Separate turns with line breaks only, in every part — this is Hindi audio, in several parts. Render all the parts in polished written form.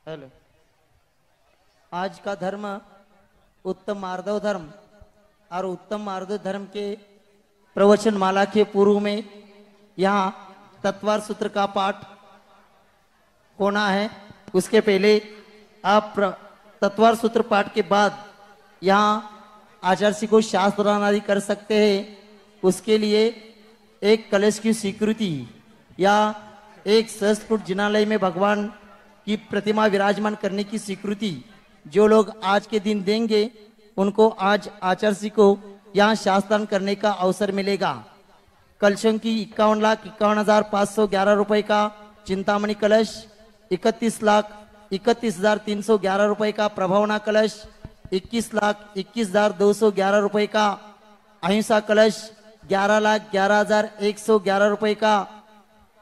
हेलो। आज का धर्म उत्तम मार्दव धर्म और उत्तम मार्दव धर्म के प्रवचन माला के पूर्व में यहाँ तत्वार सूत्र का पाठ होना है। उसके पहले आप तत्वार सूत्र पाठ के बाद यहाँ आचार्य को शास्त्रानादि कर सकते हैं। उसके लिए एक कलश की स्वीकृति या एक सहस्त्रकुट जिनालय में भगवान की प्रतिमा विराजमान करने की स्वीकृति जो लोग आज के दिन देंगे उनको आज आचार्य को यहाँ शास्त्रान करने का अवसर मिलेगा। कलशों की 51,51,511 रुपए का चिंतामणि कलश, 31,31,311 रुपए का प्रभावना कलश, 21,21,211 रुपए का अहिंसा कलश, 11,11,111 रुपए का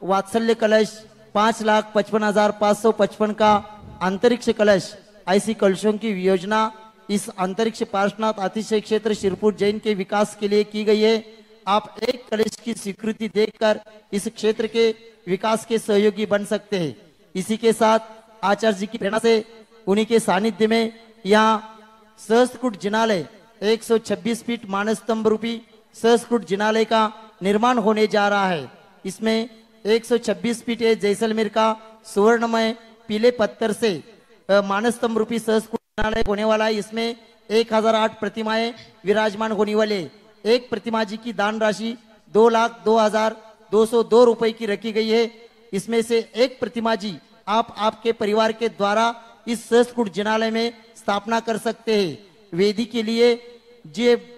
वात्सल्य कलश, 5,55,555 का अंतरिक्ष कलश। ऐसी कलशों की योजना इस अंतरिक्ष पार्श्वनाथ अतिशय क्षेत्र शिरपुर जैन के विकास के लिए की गई है। आप एक कलश की स्वीकृति देकर इस क्षेत्र के विकास के सहयोगी बन सकते हैं। इसी के साथ आचार्य जी की प्रेरणा से उन्हीं के सानिध्य में यहाँ सहस्त्रकुट जिनालय 126 फीट मानस्तंभ रूपी सहस्त्रकुट जिनालय का निर्माण होने जा रहा है। इसमें 126 फीट जैसलमेर का सुवर्णमय पीले पत्थर से मानस्तंभ रूपी सहस्त्रकुट जिनालय होने वाला है। इसमें 1008 प्रतिमाएं विराजमान होने वाले। एक प्रतिमा जी की दान राशि 2,02,202 रुपए की रखी गई है। इसमें से एक प्रतिमा जी आप आपके परिवार के द्वारा इस सहस्त्रकुट जिनालय में स्थापना कर सकते हैं। वेदी के लिए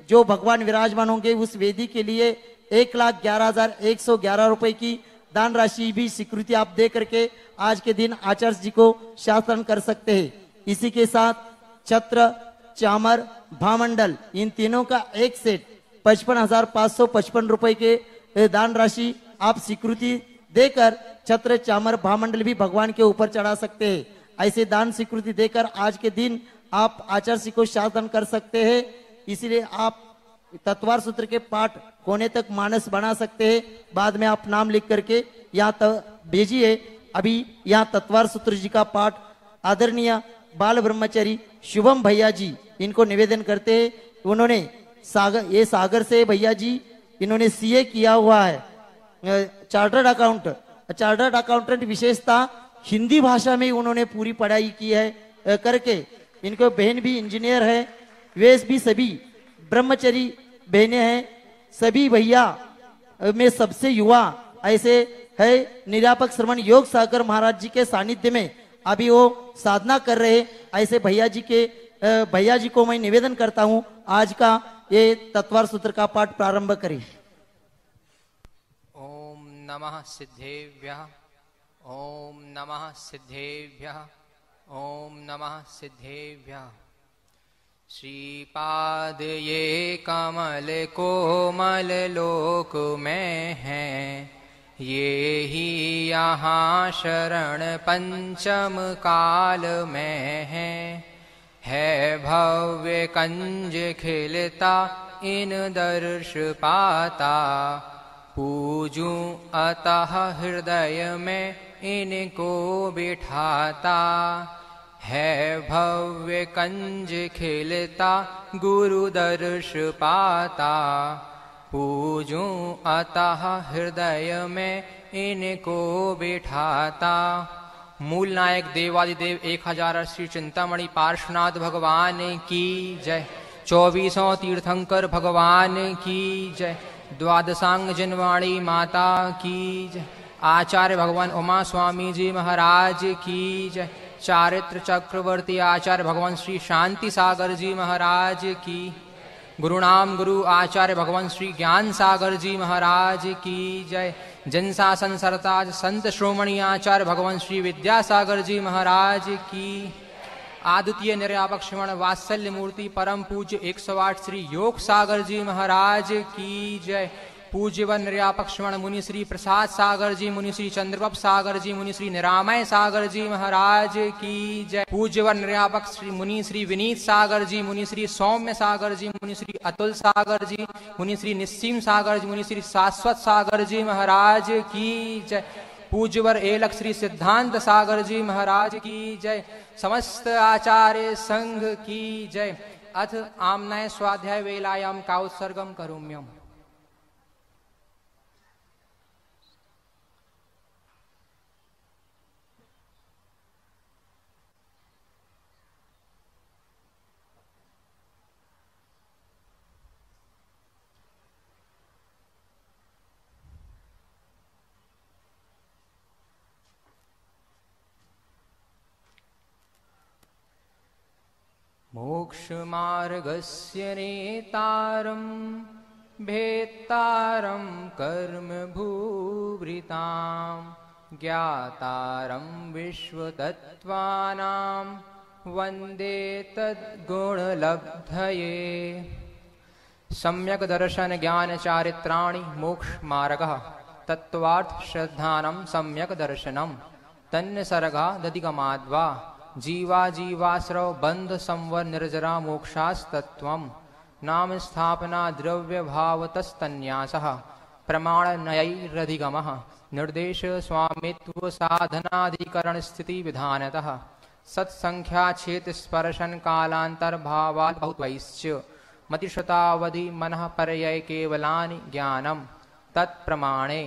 जो भगवान विराजमान होंगे उस वेदी के लिए 1,11,111 रुपए की दान राशि भी स्वीकृति आप दे करके आज के दिन आचार्य जी को शासन कर सकते हैं। इसी के साथ छत्र, चामर, भामंडल इन तीनों का एक सेट 55,555 रुपए के दान राशि आप स्वीकृति देकर छत्र, चामर, भामंडल भी भगवान के ऊपर चढ़ा सकते हैं। ऐसे दान स्वीकृति देकर आज के दिन आप आचार्य को शासन कर सकते हैं। इसीलिए आप तत्वार सूत्र के पाठ होने तक मानस बना सकते हैं। बाद में आप नाम लिख करके यहाँ भेजिए। अभी यहाँ तत्वार सूत्र जी का पाठ आदरणीय बाल ब्रह्मचारी शुभम भैया जी इनको निवेदन करते हैं। उन्होंने सागर से भैया जी इन्होंने सीए किया हुआ है, चार्टर्ड अकाउंटेंट विशेषता हिंदी भाषा में उन्होंने पूरी पढ़ाई की है करके। इनको बहन भी इंजीनियर है, वे भी सभी ब्रह्मचारी बहनें हैं। सभी भैया में सबसे युवा ऐसे है निरापक श्रवण योग सागर महाराज जी के सानिध्य में अभी वो साधना कर रहे। ऐसे भैया जी को मैं निवेदन करता हूं आज का ये तत्वार सूत्र का पाठ प्रारंभ करें।
ओम नमः सिद्धेभ्यः, ओम नमः सिद्धेभ्यः, ओम नमः सिद्धेभ्यः। श्रीपाद ये कमल कोमल लोक में हैं, ये ही यहाँ शरण पंचम काल में है भव्य कंज खिलता इन दर्श पाता, पूजूं अतः हृदय में इनको बिठाता। है भव्य कंज खिलता गुरु दर्श पाता, पूजूं अतः हृदय में इनको बिठाता। मूल नायक देवादिदेव 1000 श्री चिंतामणि पार्श्वनाथ भगवान की जय। 24 तीर्थंकर भगवान की जय। द्वादशांग जनवाणी माता की जय। आचार्य भगवान उमा स्वामी जी महाराज की जय। चारित्र चक्रवर्ती आचार्य भगवान श्री शांति सागर जी महाराज की। गुरुनाम गुरु आचार्य भगवान श्री ज्ञान सागर जी महाराज की जय। जनशासन सरताज संत श्रोमणी आचार्य भगवान श्री विद्यासागर जी महाराज की। आद्वितीय निर्यापक श्रवण वात्सल्य मूर्ति परम पूज्य 108 श्री योग सागर जी महाराज की जय। पूज्य व निर्यापक श्रवण मुनि श्री प्रसाद सागर जी, मुनि श्री चंद्रप्रभ सागर जी, मुनि श्री निरामय सागर जी महाराज की जय। पूज्य व निर्यापक श्री मुनि श्री विनीत सागर जी, मुनि श्री सौम्य सागर जी, मुनि श्री अतुल सागर जी, मुनि श्री निस्सीम सागर जी, मुनि श्री शाश्वत सागर जी महाराज की जय। पूज्यवर एलक श्री सिद्धांत सागर जी महाराज की जय। समस्त आचार्य संघ की जय। अथ आम्नाय स्वाध्याय वेलायाम का उत्सर्गम करोम्यम। मोक्षमार्गस्य नेतारं भेत्तारं कर्मभूभृतां ज्ञातारं विश्वतत्त्वानां वन्दे तद्गुणलब्धये। सम्यक् दर्शन ज्ञान चारित्राणि मोक्षमार्गः तत्त्वार्थ श्रद्धानं सम्यक् दर्शनं तन्निसर्गा दधिगमाद्वा जीवा जीवाश्रव बंध संवर निर्जरा मोक्षास्तत्वं नाम स्थापना द्रव्य भावतस्तन्यासः प्रमाणनयैरधिगमः निर्देश स्वामित्व साधनाधिकरण स्थिति विधानतः सत्संख्या छेद स्पर्शन कालांतर भावात् बहुत्वैश्च मतिश्रुतावधि मनः परयै केवलानि ज्ञानं तत्प्रमाणे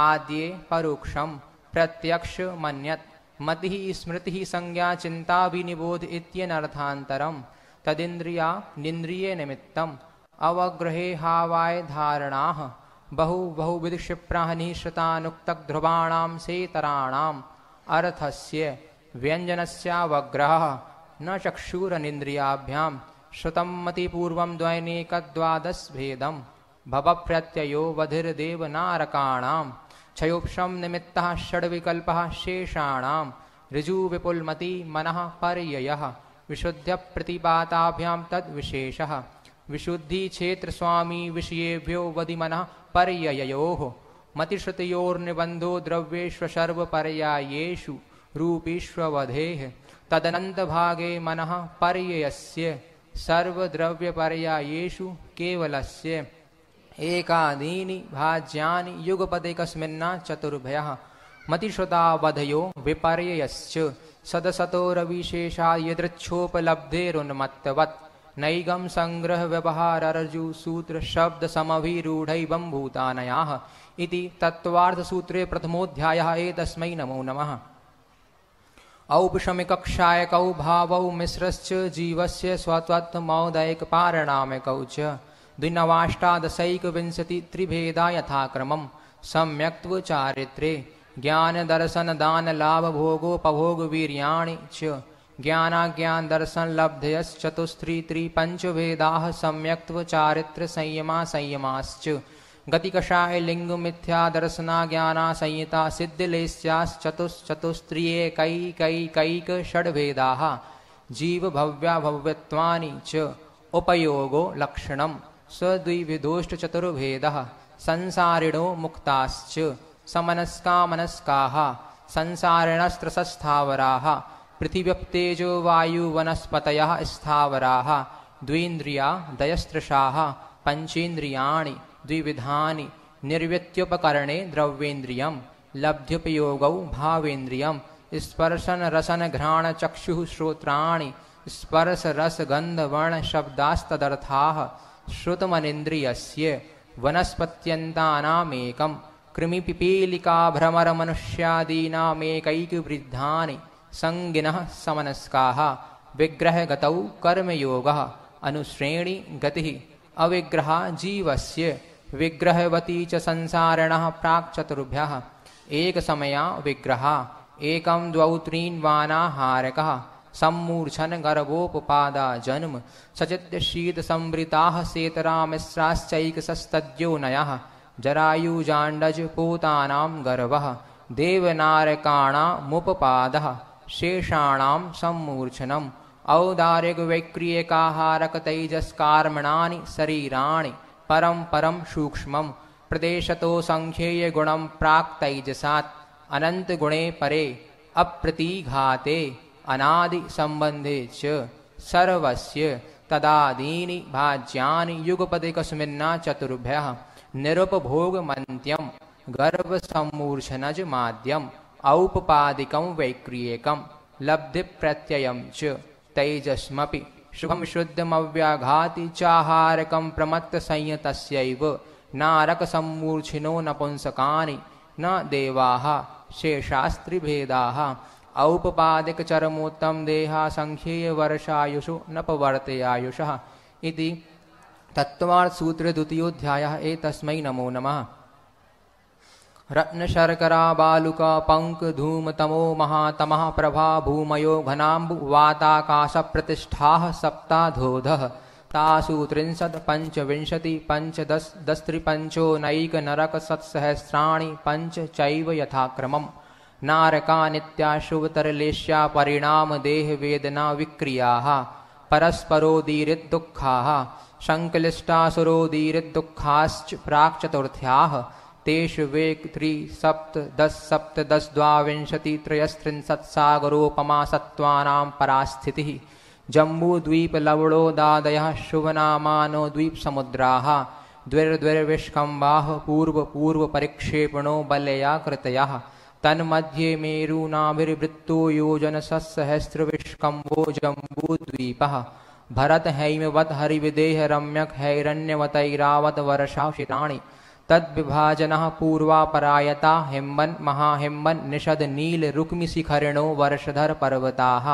आद्ये परोक्षं प्रत्यक्ष मन्यत् मति स्मृति संज्ञा चिंता विनिबोध इत्यनर्थान्तरं तदिन्द्रिया निन्द्रिये निमित्तम् अवग्रहे हावाय धारणाः बहुविध क्षिप्राः निःश्रुतानुक्तध्रुवाणां सेतराणाम् अर्थस्य व्यञ्जनस्यावग्रहः न चक्षुरनिन्द्रियाभ्यां श्रुतं मतिपूर्वं द्वैनेकद्वादशभेदं भवप्रत्ययो वधिर्देवनारकाणां क्षयोक्षम निमित्तः षड्विकल्पः शेषाणां ऋजुविपुलमति मनः पर्ययः विशुद्ध प्रतिपाताभ्यां तद्विशेषः विशुद्धि क्षेत्र स्वामी विषयेभ्यो वदि मनः पर्यययोः मतिश्रुतयोर्निबन्धो द्रव्येषु सर्वपर्यायेषु रूपेष्ववधेः तदनन्तभागे मनः पर्ययस्य सर्वद्रव्यपर्यायेषु केवलस्य एकादीनि भाज्यानि युगपदेकस्मिन्ना चतुर्भयः मतिश्रुतावधयो विपर्ययश्च सदसतोरविशेषा यदृच्छोपलब्धेरुन्मत्तवत् नैगं संग्रह व्यवहारर्जु सूत्र शब्द समभिरूढैवं भूतानयाः इति तत्त्वार्थसूत्रे प्रथमोऽध्यायः। एतस्मै नमो नमः। औपशमिकक्षायकौ भावौ मिश्रश्च जीवस्य स्वत्वमौदैकपारणामिकौ च द्विनवाष्टादशैकविंशति त्रिभेदा यथाक्रमं सम्यक्त्व चारित्रे ज्ञान दर्शन दान लाभ भोगोपभोग वीर्याणि च ज्ञानाज्ञान दर्शन लब्धयश्चतुस्त्री त्रिपंचभेदाः सम्यक्त्व चारित्र संयमा संयमाश्च गतिकषाय लिंग मिथ्या दर्शना ज्ञाना संहिता सिद्धिलेस्याश्चतुश्चतुस्त्रियैकैकैक षड्भेदाः जीव भव्या भव्यत्वानि च उपयोगो लक्षणं सद्विविधोष्टचतुर्भेदः संसारिणो मुक्ताश्च समनस्का मनस्काः संसारिणस्त्रसस्थावराः पृथिव्यप्तेजो वायुवनस्पतयः स्थावराः द्वेन्द्रिया दयस्त्रशाः पंचेन्द्रियाणि द्विविधानि निर्वृत्योपकरणे द्रव्येन्द्रियं लब्ध्योपयोगौ भावेन्द्रियं स्पर्शन रसन घ्राण चक्षुः श्रोत्राणि स्पर्श रस गंध वर्ण शब्दास्तदर्थाः श्रुतमनिन्द्रियस्य वनस्पत्यन्तानामेकं कृमिपिपीलिका भ्रमर मनुष्यादीनामेकैकवृद्धानि संगिनः समनस्काः विग्रहगतौ कर्मयोगः अनुश्रेणी गतिः अविग्रहा जीवस्य विग्रहवती च संसारिणः प्राक्चतुर्भ्यः एकसमया विग्रहा एकं द्वौ त्रीन्वानाहारकः सम्मूर्छन गर्भोपपादा जन्म सचिद्य शीत संवृताः सेतरा मिश्राश्चैकसस्तद्योनयः जरायुजाण्डज पूतानां गर्भः देवनारकाणामुपपादः शेषाणां सम्मूर्छनम् औदार्यवैक्रियकाहारकतैजस्कार्मणानि शरीराणि परं परं सूक्ष्मं प्रदेशतो संख्येयगुणं प्राक्तैजसात् अनन्तगुणे परे अप्रतिघाते अनादि संबंधे च सर्वस्य तदादीनि भाज्यानि युगपदेकस्मिन्ना चतुर्भ्यः निरुपभोगमन्त्यं गर्भ सम्मूर्छनज माद्यम औपपादिकं वैक्रियकं लब्धि प्रत्ययं च तेजस्मपि शुभम शुद्धमव्याघाति चाहारकं प्रमत्त संयतस्यैव नारक सम्मूर्छिनो नपुंसकानि न देवाः शेषास्त्रिभेदाः औपपादिक चरमोत्तम देहा संख्येय वर्षायुषु नपवर्तयायुषः इति तत्त्वार्थ सूत्र द्वितीयोऽध्यायः। एतस्मै नमो नमः। रत्न शर्करा बालुका पंक धूम तमो महातमः प्रभा भूमयो घनाम्बु वाताकाश प्रतिष्ठाः सप्ताधोधः तासु 30 पंचविंशति पंचदस्त्रिपंचो नैक नरक सत्सहस्राणि पंच चैव यथाक्रमम् नारका नित्याशुभतरलेश्या परिणाम देह वेदना विक्रियाः परस्परोदीरिद्दुःखाः संक्लिष्टासुरोदीरिद्दुःखाश्च प्राक् चतुर्थ्याः तेषु वेक 3 7 10 7 10 द्वाविंशति त्रयस्त्रिंशत् सागरोपमा सत्त्वानां परास्थितिः जम्बूद्वीप लवणोदादयः शुभनामानो द्वीपसमुद्राः द्विर्द्विर्विष्कम्बाः पूर्व परिक्षेपणो बलया कृतयः तन्मध्ये मेरूनाभिर्वृत्तो योजन सत्सहस्रविष्कम्भो जम्बूद्वीपः भरत हैमवत् हरिविदेह रम्यक हैरण्यवतैरावत वर्षाशितानि तद्विभाजनः पूर्वापरायता हिम्बन् महाहिम्बन् निषद नील रुक्मि शिखरिणो वर्षधर पर्वताः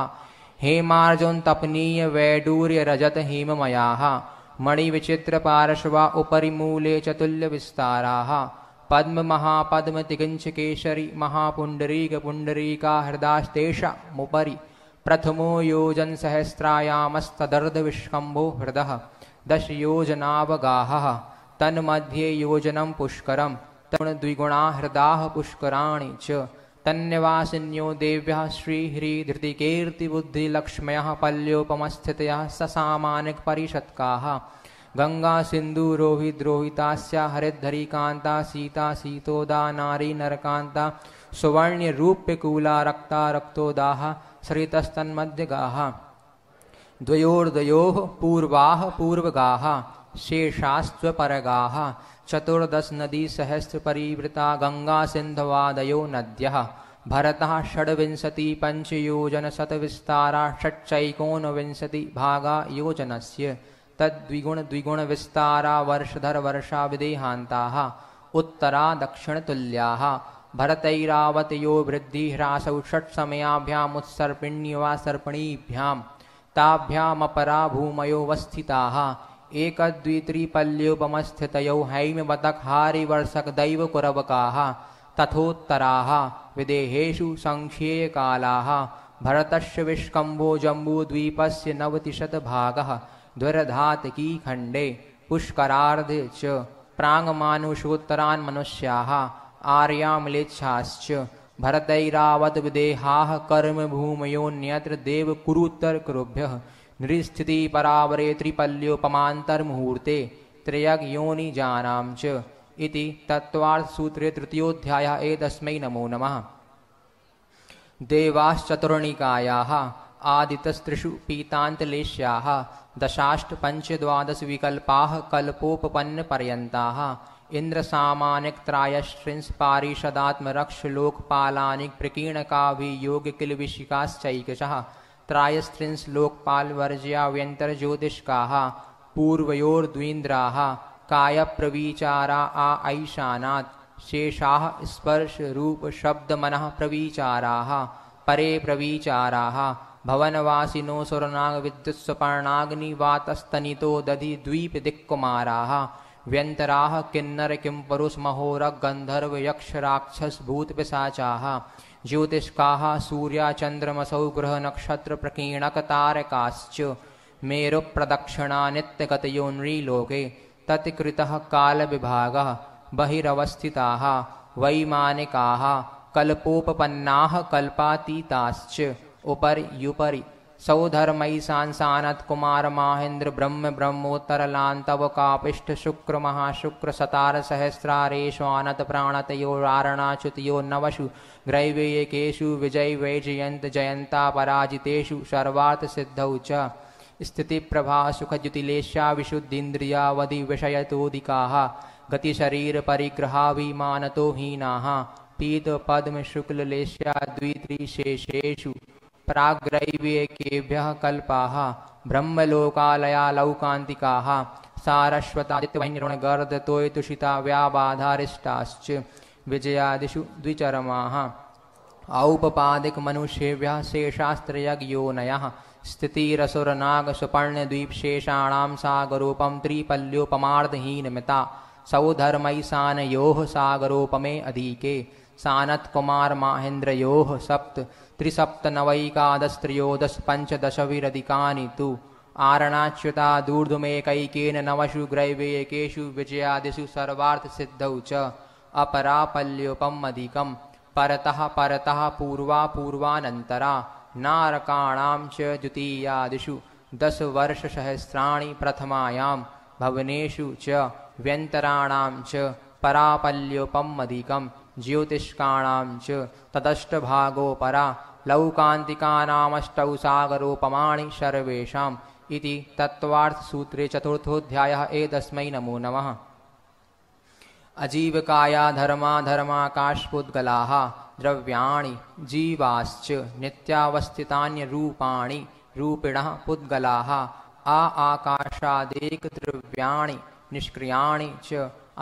हेमार्जुन तपनीय वैडूर्य रजत हेममयाः मणिविचित्र पार्श्वा उपरि मूले चतुल्य विस्ताराः पद्म महापद्म तिगंच केशरी महापुंडरीक पुंडरीका हृदास्तेषा मुपरि प्रथमो योजन सहस्रायामस्तदर्ध विष्कम्भो हृदः 10 योजनावगाहः तन्मध्ये योजनं पुष्करं तद्विगुणा हृदाः पुष्कराणि च तन्निवासिन्यो देव्यः श्रीह्रीधृतिकीर्तिबुद्धिलक्ष्म्यः पल्योपमस्थितयः ससामानिक परिषत्काः गंगा सिंधु रोहिद्रोहितास्या हरिद्धरिकान्ता सीता सीतोदा नारी नरकान्ता सुवर्ण्य रूप्यकूला रक्ता रक्तोदाः सरितस्तन्मध्यगाः द्वयोर्द्वयोः पूर्वाः पूर्वगाः शेषास्त्वपरगाः 14 नदी सहस्र परिवृता गंगा सिन्धवादयो नद्यः भरतः 26 पंचयोजन शतविस्तारा 6 भागा योजनस्य तद्विगुण विस्तारा वर्षधर वर्षा विदेहान्ताः उत्तरा दक्षिण तुल्याः भरतैरावतयो वृद्धि ह्रासौ 6 समयाभ्यामुत्सर्पिण्यवा सर्पणीभ्यां ताभ्यामपरा भूमयो वस्थिताः एकदद्वित्रिपल्योपमस्थितयो हैमवतकहारिवर्षक दैव कुरवकाः तथोत्तराः विदेहेषु संख्येयकालाः भरतस्य विष्कम्भो जम्बूद्वीपस्य 90 भागः द्विरधातकी खण्डे पुष्करार्धे च प्राङ्मानुषोत्तरान् मनुष्याः आर्याम्लेच्छाश्च भरतैरावत विदेहाः कर्म भूमयोऽन्यत्र देव कुरुत्तर कुरुभ्यः नृस्थिति परावरे त्रिपल्योपमान्तर्मुहूर्ते त्रयग योनि जानां च इति तत्त्वार्थ सूत्रे तृतीयोऽध्यायः। एतस्मै नमो नमः। देवाश्चतुर्णिकायाः आदितस्त्रिषु पीतान्तलेश्याः दशाष्ट पंचद्वादश विकल्पाः कल्पोपपन्नपर्यन्ताः इंद्रसामानिक त्रायस्त्रिंश पारिषदात्मरक्षलोकपालानिक प्रकीर्णकाभियोग किलविशिकाश्चैकशः त्रायस्त्रिंश लोकपालवर्ज्या व्यन्तर्ज्योतिष्काः पूर्वयोर्द्वीन्द्राः कायप्रविचारा ऐशानात् शेषाः स्पर्श रूप शब्द मनः प्रविचाराः परे प्रविचाराः भवनवासिनो सुरनाग विद्युत्स्वर्णाग्निवातस्तनितो दधि द्वीप दिक्कुमाराः व्यन्तराः किन्नर किंपरुष महोरग गंधर्व यक्ष राक्षस भूत पिशाचाः ज्योतिष्काः सूर्या चंद्रमसौ ग्रह नक्षत्र प्रकीर्णक तारकाश्च मेरु प्रदक्षिणा नित्यगतयो नृलोके तत्कृतः काल विभागः बहिरवस्थिताः वैमानिकाः कल्पोपपन्नाः कल्पातीताश्च उपरि युपरि सौधर्मयी सांसानत कुमार माहेन्द्र ब्रह्म ब्रह्मोत्तरलान्तव कापिष्ठ शुक्र महाशुक्र सतार सहस्रारेश्वानत प्राणतयोरारणाच्युतयो नवशु ग्रैवेयकेषु विजय वैजयन्त जयन्ता पराजितेषु सर्वार्थ सिद्धौ च स्थिति प्रभा सुख ज्युतिलेशा विशुद्धीन्द्रियावधि विषयतोदिकाः गति शरीर परिग्रहा विमानतो हीनाः पीत पद्म शुक्ल लेशा द्वित्रिशेषेषु प्राग्रैवेकेभ्यः कल्पाः ब्रह्मलोकालया लौकान्तिकाः सारस्वतादित्यवैन्यगर्दतोयतुषिता व्याबाधारिष्टाश्च विजयादिषु द्विचरमाः औपपादिक मनुष्येभ्यः शेषास्त्रयज्ञोनयः स्थितिरसुरनाग सुपर्णद्वीपशेषाणां सागरोपम त्रिपल्योपमार्धहीनमिता सौधर्मैसानयोः सागरोपमे अधिके सानत कुमार माहेन्द्रयोः सप्त त्रिसप्तनवैकादस्त्रयोदश पञ्चदशविरधिकानि तु आरणाच्युता दूर्ध्वमेकैकेन नवषु ग्रैवेयकेषु विजयादिषु सर्वार्थसिद्धौ च अपरापल्योपमधिकं परतः परतः पूर्वा पूर्वानन्तरा नारकाणां च द्वितीयादिषु 10 वर्षसहस्राणि प्रथमायां भवनेषु च व्यन्तराणां च परापल्योपमधिकं ज्योतिष्काणां च तदष्टभागो परा लौकान्तिकानामष्टौ सागरोपमाणि सर्वेषाम् इति तत्त्वार्थसूत्रे चतुर्थोऽध्यायः। एतस्मै नमो नमः। अजीवकाया धर्मा धर्माकाशपुद्गलाः द्रव्याणि जीवाश्च नित्यावस्थितान्यरूपाणि रूपिणः पुद्गलाः आकाशादेकद्रव्याणि निष्क्रियाणि च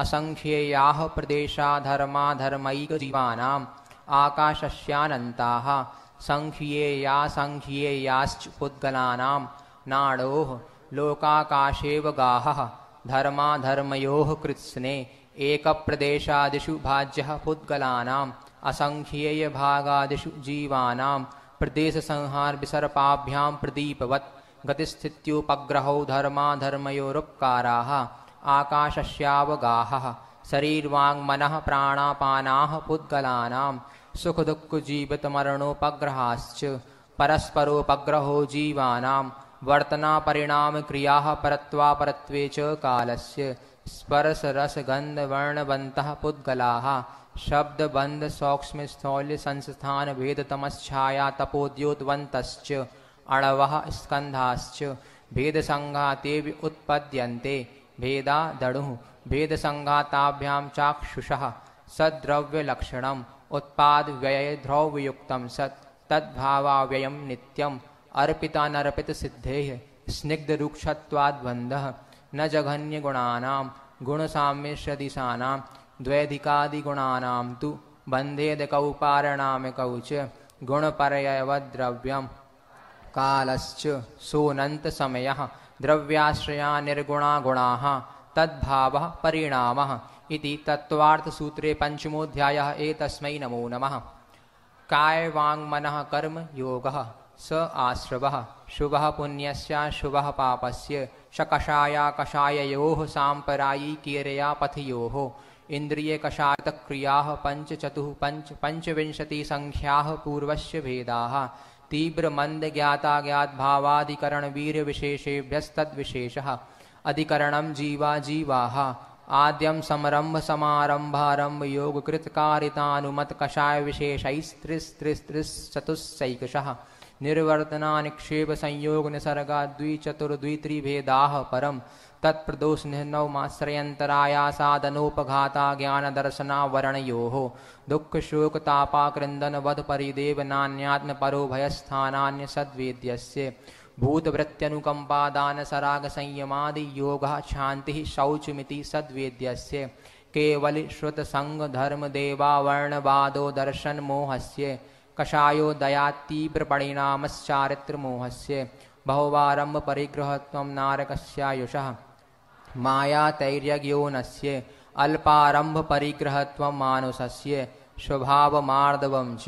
असंख्येयाः प्रदेशा धर्मा धर्मैकजीवानाम् आकाशस्यानन्ताः संख्येयासंख्येयाश्च पुद्गलानां नाडोः लोकाकाशेव गाहः धर्मा धर्मयोः कृत्स्ने एकप्रदेशादिषु भाज्यः पुद्गलानाम् असंख्येयभागादिषु जीवानां प्रदेशसंहार विसर्पाभ्यां प्रदीपवत् गतिस्थित्युपग्रहौ धर्मा धर्मयोरुपकाराः आकाशस्यावगाहः शरीरवाङ्मनः प्राणापानाः पुद्गलानां सुखदुःखजीवितमरणोपग्रहाश्च परस्परोपग्रहो जीवानां वर्तनापरिणामक्रियाः परत्वापरत्वे च कालस्य स्पर्शरसगन्धवर्णवन्तः पुद्गलाः शब्दबन्धसौक्ष्मस्थौल्यसंस्थानभेदतमश्छाया तपोद्योतवन्तश्च अणवः स्कन्धाश्च भेदसङ्घाते उत्पद्यन्ते भेदादणुः भेदसङ्घाताभ्यां चाक्षुषः सद्द्रव्यलक्षणम् उत्पादव्ययद्रव्ययुक्तं सत् तद्भावाव्ययं नित्यम् अर्पितानर्पितसिद्धेः स्निग्धरुक्षत्वाद्बन्धः न जघन्यगुणानां गुणसाम्यसदृशानां द्वैधिकादिगुणानां तु बन्धेदकौ पारणामिकौ च गुणपर्ययवद्द्रव्यं कालश्च सोऽनन्तसमयः द्रव्याश्रया निर्गुणा गुणाः तद्भावः परिणामः इति तत्त्वार्थसूत्रे पंचमोऽध्यायः। एतस्मै नमो नमः। कायवाङ्मनः कर्म योगः स आश्रवः शुभः पुण्यस्य शुभः पापस्य शकषाया कषाययोः साम्परायिकीर्या पथयोः इन्द्रियकषायतक्रियाः पञ्चविंशतिसङ्ख्याः पूर्वस्य भेदाः तीव्रमन्दज्ञाताज्ञातभावादिकरणवीर्यविशेषेभ्यस्तद्विशेषः अधिकरणं जीवा जीवाः आद्यं समरम्भ समारम्भारम्भ योगकृतकारितानुमतकषायविशेषैस्त्रिस्त्रिस्त्रिश्चतुस्सैकशः निर्वर्तना निक्षेप संयोग निसर्गा द्विचतुर्द्वित्रिभेदाः परं तत्प्रदोषनिर्नवमाश्रयन्तरायासादनोपघाता ज्ञानदर्शनावरणयोः दुःखशोकतापाकृन्दनवध परिदेवनान्यात्मपरो भयस्थानान्यसद्वेद्यस्य भूतवृत्त्यनुकम्पादानसरागसंयमादियोगः शान्तिः शौचमिति सद्वेद्यस्य केवलिश्रुतसङ्गधर्मदेवावर्णवादो दर्शनमोहस्य कषायो दयातीव्रपरिणामश्चारित्रमोहस्य बहुवारम्भपरिग्रहत्वं नारकस्यायुषः मायातैर्यज्ञोनस्य अल्पारम्भपरिग्रहत्वं मानुषस्य स्वभावमार्दवं च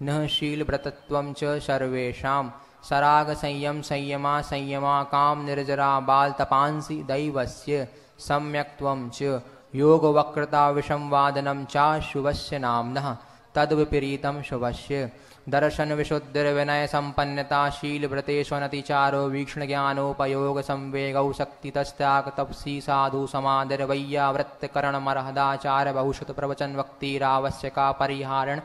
न शीलव्रतत्वं च सर्वेषां सरागसंयम संयमा संयमा काम निर्जरा बालतपांसि दैवस्य सम्यक्त्वं च योगवक्रता विषंवादनं च शुभस्य नाम्नः तद्विपरीतं शुभस्य दर्शनविशुद्धिर्विनयसम्पन्नता शीलव्रतेष्वनतिचारो वीक्षणज्ञानोपयोगसंवेगौ शक्तितस्त्यागतपसी साधु समाधिर्वैयावृत्तकरणमर्हदाचार बहुशतप्रवचनवक्तिरावश्यका परिहारण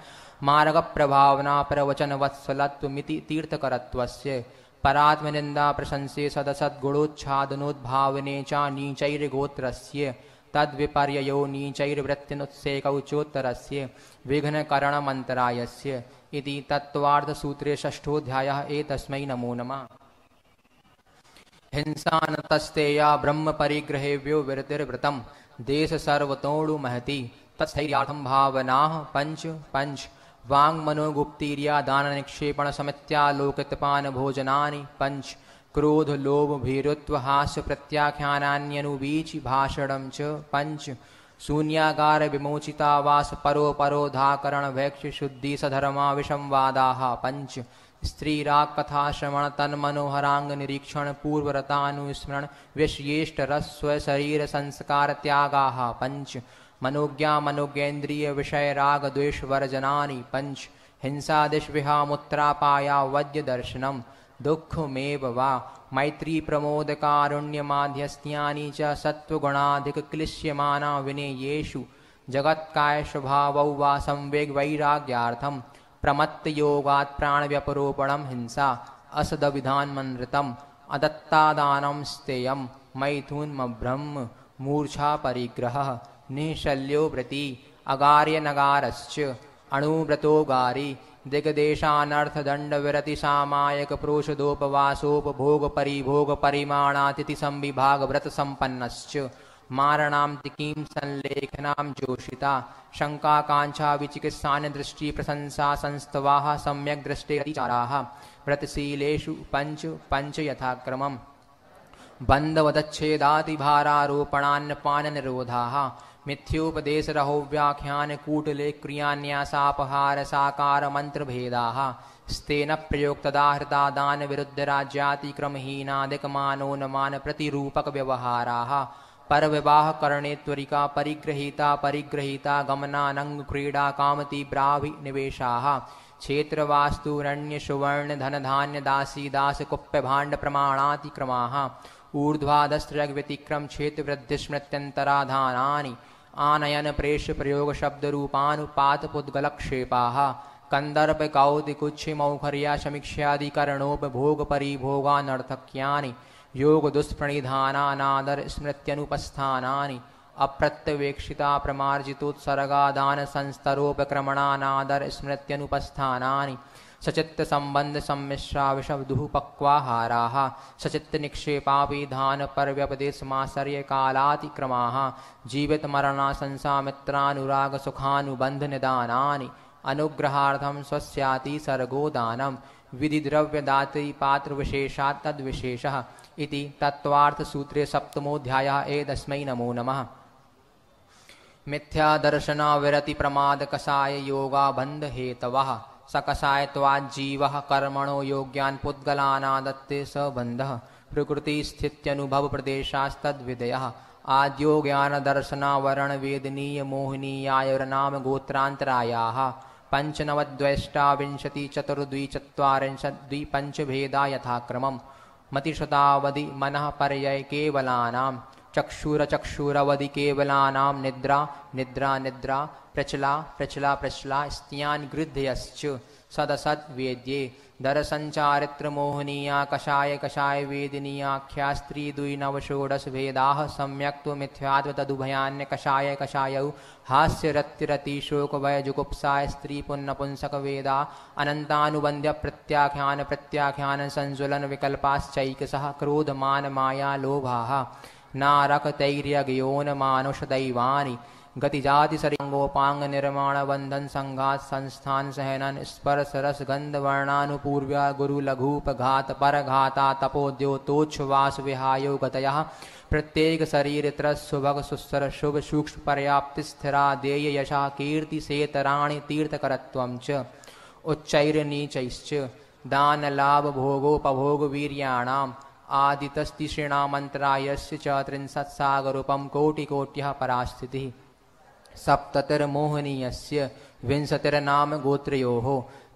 मार्गप्रभावना प्रवचनवत्सलत्वमिति तीर्थकरत्वस्य परात्मनिंदा प्रशंसे सदसद्गुणोच्छादनोद्भावने च नीचैर्गोत्रस्य तद्विपर्ययो नीचैर्वृत्तिनुत्सेकौचोत्तरस्य विघ्नकरणमन्तरायस्य इति तत्त्वार्थसूत्रे षष्ठोऽध्यायः। एतस्मै नमो नमः। हिंसा न तस्तेया ब्रह्म परिग्रहेव्यो विरतिर्वृतम् देश सर्वतोड़ु महति तत्स्थैर्यार्थं भावनाः पंच पंच वांग मनोगुप्तीर्या दान निक्षेपण समित्यालोकितपान भोजनानि पंच क्रोध लोभ भीरुत्व हास्य प्रत्याख्यानान्यनुवीचि भाषणं च पंच शून्यागार विमोचितावास परोपरोधाकरण वैक्ष शुद्धि सधर्मा विषमवादाः पंच स्त्रीराग कथा श्रवण तन मनोहरांग निरीक्षण पूर्वरतानुस्मरण व्यश्येष्ट रस स्व शरीर संस्कार त्यागाः पंच मनोज्ञा मनोज्ञेन्द्रिय विषय राग द्वेष वर्जनानि पंच हिंसादिश विहामुत्रापाया वद्य दर्शनम दुःखमेव वा मैत्री प्रमोद कारुण्य माध्यस्त्यानि च सत्वगुणाधिक क्लिश्यमाना विनेयेषु जगत्काय स्वभावौ वा संवेग वैराग्यार्थम प्रमत्त योगात् प्राण व्यपरोपणम हिंसा असदविधानमनृतम अदत्तादानं स्तेयम मैथुनमब्रह्म मूर्छा परिग्रह निःशल्यो व्रति अगार्य नगारश्च अणुव्रतोगारी दिग्देशानर्थदंड विरति सामायक प्रोषदोपवासोपभोग परिभोग परिमाणातिथि संविभाग व्रत संपन्नश्च मारणां तिकीं संलेखनां जोषिता शंका कांक्षा विचिकित्सान्य दृष्टि प्रशंसा संस्तवाः सम्यक् दृष्टिचाराः व्रतशीलेषु पंच पंच यथाक्रमम् बंधवदच्छेदातिभारारोपणान्नपान निरोधाः मिथ्योपदेशरहो व्याख्यान कूटले क्रियान्यासापहार साकार मंत्र भेदाः स्तेन प्रयोक्तदा हृता दान विरुद्ध राज्यातिक्रमहीनादिकमानोन्मान प्रतिरूपक व्यवहाराः पर विवाह करणे त्वरिका परिग्रहीता परिग्रहीता गमनानंग क्रीडा कामती ब्राभि निवेशाः क्षेत्रवास्तुरण्य सुवर्ण धन धान्य दासी दास कुप्य भाण्ड प्रमाणातिक्रमाः ऊर्ध्वाधस्त्रग व्यतिक्रम क्षेत्र वृद्धि स्मृत्यंतराधानानि आनयन प्रेष प्रयोग शब्द रूपानुपात पुद्गलक्षेपाः कंदर्प कौतिकुच्छ मौखर्या समीक्षादिकरणोपभोग परिभोगानर्थक्यानि योग दुष्प्रणिधानानादर स्मृत्यनुपस्थानानि अप्रत्यवेक्षिता प्रमार्जितोत्सर्गादान संस्तरोपक्रमणानादर स्मृत्यनुपस्थानानि सचित्त संबंध सम्मिश्रा विषवधुः पक्वाहाराः सचित्त निक्षेपापि धान पर्व्यपदेशमाश्चर्य कालातिक्रमाः जीवित मरणा संसामित्रानुराग सुखानुबंध निदानानि अनुग्रहार्थं स्वस्याति सर्गो दानं विधि द्रव्य दात्री पात्र विशेषात् तद्विशेषः इति तत्त्वार्थ सूत्रे सप्तमोऽध्यायः। एतस्मै नमो नमः। मिथ्या दर्शना विरति प्रमाद कषाय योगा बंध हेतवः सकषायत्वाज्जीवः कर्मणो योग्यान् पुद्गलानादत्ते सबन्धः प्रकृति स्थित्यनुभव प्रदेशास्तद्विदयः आद्यो ज्ञान दर्शना वर्ण वेदनीय मोहिनीयायर्नाम गोत्रान्तरायाः पंचनवद्वैष्टाविंशति चतुर्द्विचत्वारिंशत् द्विपंचभेदा यथाक्रमम् मतिशतावधि मनः पर्यय केवलानां चक्षुरचक्षुरवधि केवलानां निद्रा निद्रा निद्रा प्रचला प्रचला प्रचला स्त्यान् गृध्यश्च सदसद् वेद्ये दरसञ्चारित्र मोहनीया कषाय कषाय वेदिनीयाख्या स्त्री द्विनवषोडश भेदाः सम्यक्त्व मिथ्यात्व तदुभयान्य कषाय कषायौ हास्यरतिरति शोक वय जुगुप्साय स्त्री पुन्नपुंसक वेदा अनंतानुबंध्य प्रत्याख्यान प्रत्याख्यान संजुलन विकल्पाश्चैकसः क्रोध मान माया लोभाः नारक तैर्यज्ञोन मानुष दैवानि गति जाति सरिंगोपांग निर्माण बंधन संघात संस्थान सहनन स्पर्श रस गंध वर्णानुपूर्व्या गुरु लघुप घात पर घाता तपोद्योतोच्छ्वास विहायो गतयः प्रत्येक शरीर त्रस सुभग सुस्तर शुभ सूक्ष्म पर्याप्ति स्थिरा देय यशा कीर्ति सेतराणि तीर्थकरत्वं च उच्चैर नीचैश्च दान लाभ भोगोपभोग वीर्याणाम् आदितस्तिषीणामंतरायस्य च त्रिंशत्सागरूपं कोटिकोट्यः परास्थितिः सप्ततिर्मोहनीयस्य विंशतिर्नाम गोत्रयोः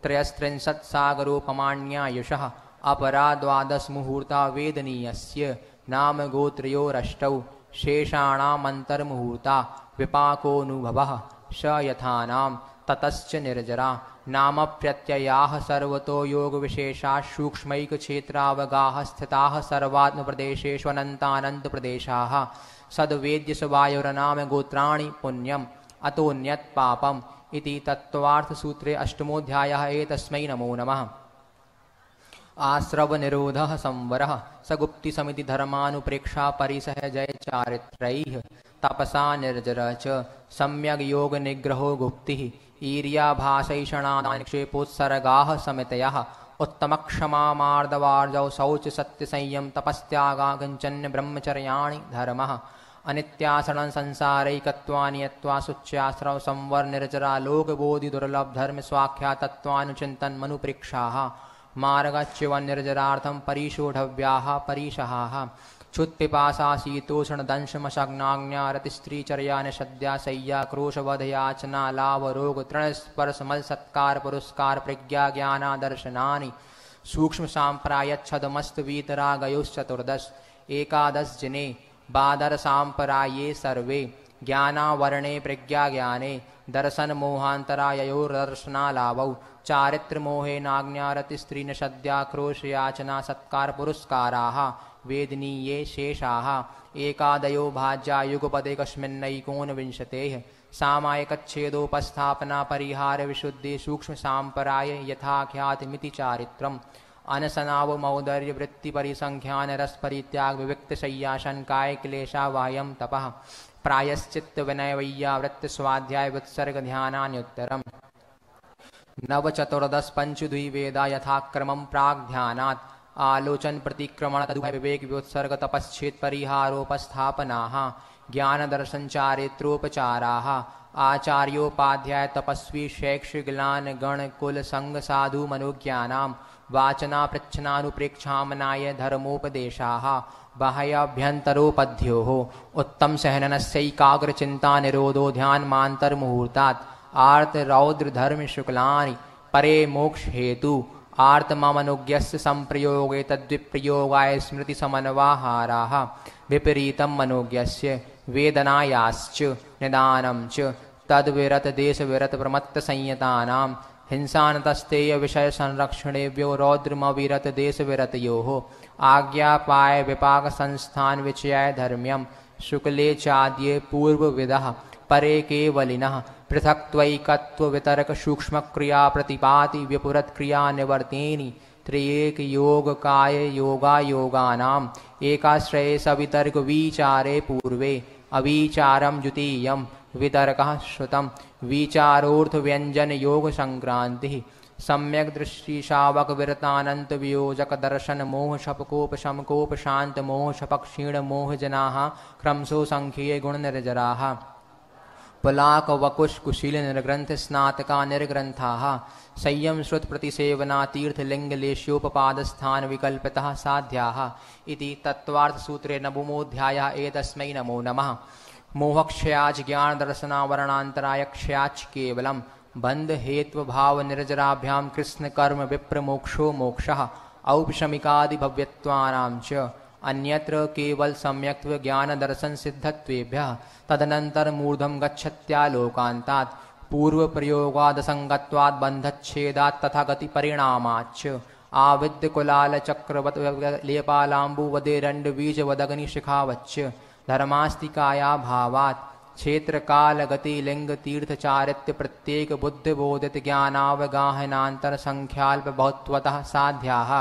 त्रयस्त्रिंशत्सागरोपमाण्यायुषः अपरा द्वादश मुहूर्ता वेदनीयस्य नाम गोत्रयोरष्टौ शेषाणामन्तर्मुहूर्ता विपाकोऽनुभवः स यथानां ततश्च निर्जरा नाम प्रत्ययाः सर्वतो योग विशेषा सूक्ष्मैक क्षेत्रावगाः स्थिताः सर्वात्म प्रदेशेषु अनंतानंत प्रदेशाः सद्वेद्य सवायुरनाम गोत्राणि पुण्यम अतोन्यत् पापम इति तत्त्वार्थ सूत्रे अष्टमोऽध्यायः। एतस्मै नमो नमः। आश्रव निरोधः संवरः सगुप्ति समिति धर्मानुप्रेक्षा परिसहजय चारित्रैः तपसा निर्जर च सम्यग् योग निग्रहो गुप्तिः ईर्याभाषैषणानिक्षेपोत्सर्गाः समितयः उत्तमक्षमा मार्दवार्जौ शौच सत्य संयम तपस्त्यागा किंचन ब्रह्मचर्याणि धर्मः अनित्यासरण संसारैकत्वानियत्वा शुच्याश्रव संवर निर्जरा लोकबोधि दुर्लभ धर्म स्वाख्या तत्वानुचिन्तन मनुप्रेक्षाः मार्गच्यवन निर्जरार्थं परिशोढव्याः परिशहाः क्षुत्पिपासा शीतोषण दंशमशग्नाज्ञारतिस्त्रीचर्या निषद्या शय्या क्रोशवधयाचना लाभ रोग तृणस्पर्श मल सत्कार पुरस्कार प्रज्ञा ज्ञानादर्शनानि सूक्ष्म सांप्रायच्छदमस्त वीतरागयोश्चतुर्दश एकादश जिने बादर सांपराये सर्वे ज्ञानावरणे प्रज्ञा ज्ञाने दर्शन मोहांतरायोर्दर्शनालाभौ चारित्र मोहे नाज्ञारति स्त्री निषद्याक्रोश याचना सत्कार पुरस्काराः वेदनीये शेषाः एकादयो भाज्या युगपदे कस्मिन्नैकोनविंशतेः सामायिकच्छेदोपस्थापना परिहार विशुद्धि सूक्ष्म सांपराय यथाख्यातिमिति चारित्रम् अनसनाव मौदर्य वृत्ति परिसंख्यान रस परित्याग विविक्त शय्या शंकाय क्लेशा वायम तपः प्रायश्चित्त विनय वैयावृत्त स्वाध्याय वित्सर्ग ध्यानान्युत्तरम् नवचतुर्दश पंचद्विवेदा यथाक्रमं प्राग्ध्यानात् आलोचन प्रतिक्रमण तदुभय विवेक व्युत्सर्ग तपश्चेत परिहारोपस्थापनाः ज्ञान दर्शन चारित्रोपचाराः आचार्योपाध्याय तपस्वी शैक्षिक ग्लान गण कुल संग साधु मनोज्ञानां वाचना पृच्छनानुप्रेक्षामनाय धर्मोपदेशाः बाह्याभ्यन्तरोपध्योः उत्तम सहननस्यैकाग्रचिन्ता निरोधो ध्यानमान्तर्मुहूर्तात् आर्त रौद्र धर्म शुक्लानि परे मोक्ष हेतु आर्तममनुज्ञस्य संप्रयोगे तद्विप्रयोगाय स्मृति समन्वाहाराः विपरीतं मनोज्ञस्य वेदनायाश्च निदानं च तद्विरत देशविरत प्रमत्त संयतानां हिंसानतस्तेय विषय संरक्षणेभ्यो रौद्रमविरत देशविरतयोः आज्ञापाय विपाक संस्थान विचयाय धर्म्यं शुक्ले चाद्ये पूर्वविदः परे केवलिनः पृथक्त्वैकत्व वितर्क सूक्ष्म क्रिया प्रतिपाति विपुरत क्रिया निवर्तेनि त्रिएक योग काय योगा योगानाम एकाश्रये सवितर्क विचारे पूर्वे अविचारम द्वितीयं वितर्कः श्रुतं विचारोर्थ व्यंजन योग संक्रांति सम्यक दृष्टि शावक विरतानंत वियोजक दर्शन मोह शपकोप शमकोप शांत मोह शपक क्षीण मोह जनाः क्रमशो संख्ये गुण निर्जराः पुलाक वकुश कुशील निर्ग्रंथ स्नातका निर्ग्रंथाः संयम श्रुत प्रतिसेवना तीर्थ लिंग लेश्योपपाद स्थान विकल्पितः साध्याः इति तत्त्वार्थ सूत्रे नवमोऽध्यायः। एतस्मै नमो नमः। मोहक्षयाच ज्ञान दर्शनावरणांतराय क्षयाच केवलम बंध हेत्व भाव निर्जराभ्याम कृष्ण कर्म विप्र मोक्षो मोक्षः औपशमिकादि भव्यत्वानां च अन्यत्र केवल सम्यक्त्व ज्ञान दर्शन सिद्धत्वेभ्यः तदनंतर मूर्धम गच्छत्यालोकान्तात् पूर्व प्रयोगाद संगत्वाद बंधच्छेदात् तथा गति परिणामाच्च आविद्य कुलाल चक्रवत लेपालाम्बुवदे रंड बीज वदग्नि शिखावच्च धर्मास्तिकाया भावात् क्षेत्र काल गति लिंग तीर्थ चारित्य प्रत्येक बुद्ध बोधित ज्ञानावगाहनांतर संख्याल्प बहुत्वतः साध्याः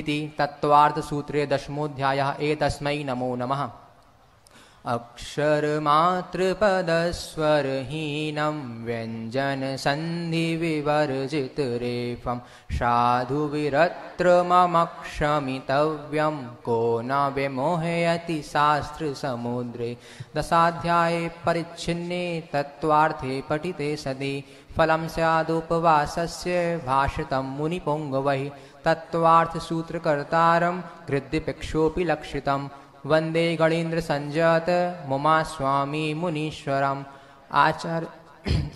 इति तत्त्वार्थ सूत्रे दशमोऽध्यायः। एतस्मै नमो नमः। अक्षर मात्र पदस्वरहीनं व्यंजन संधि विवर्जित रेफं साधु विरत्र मम क्षमितव्यं को न विमोहयति शास्त्र समुद्रे दशाध्याये परिच्छिन्ने तत्त्वार्थे पठिते सदि फलं स्यादुपवासस्य भाषितं मुनिपुङ्गवैः तत्त्वार्थ सूत्रकर्तारं गृध्यपेक्षोऽपि लक्षितं वंदे गणेन्द्र संजात मुमा स्वामी मुनीश्वरम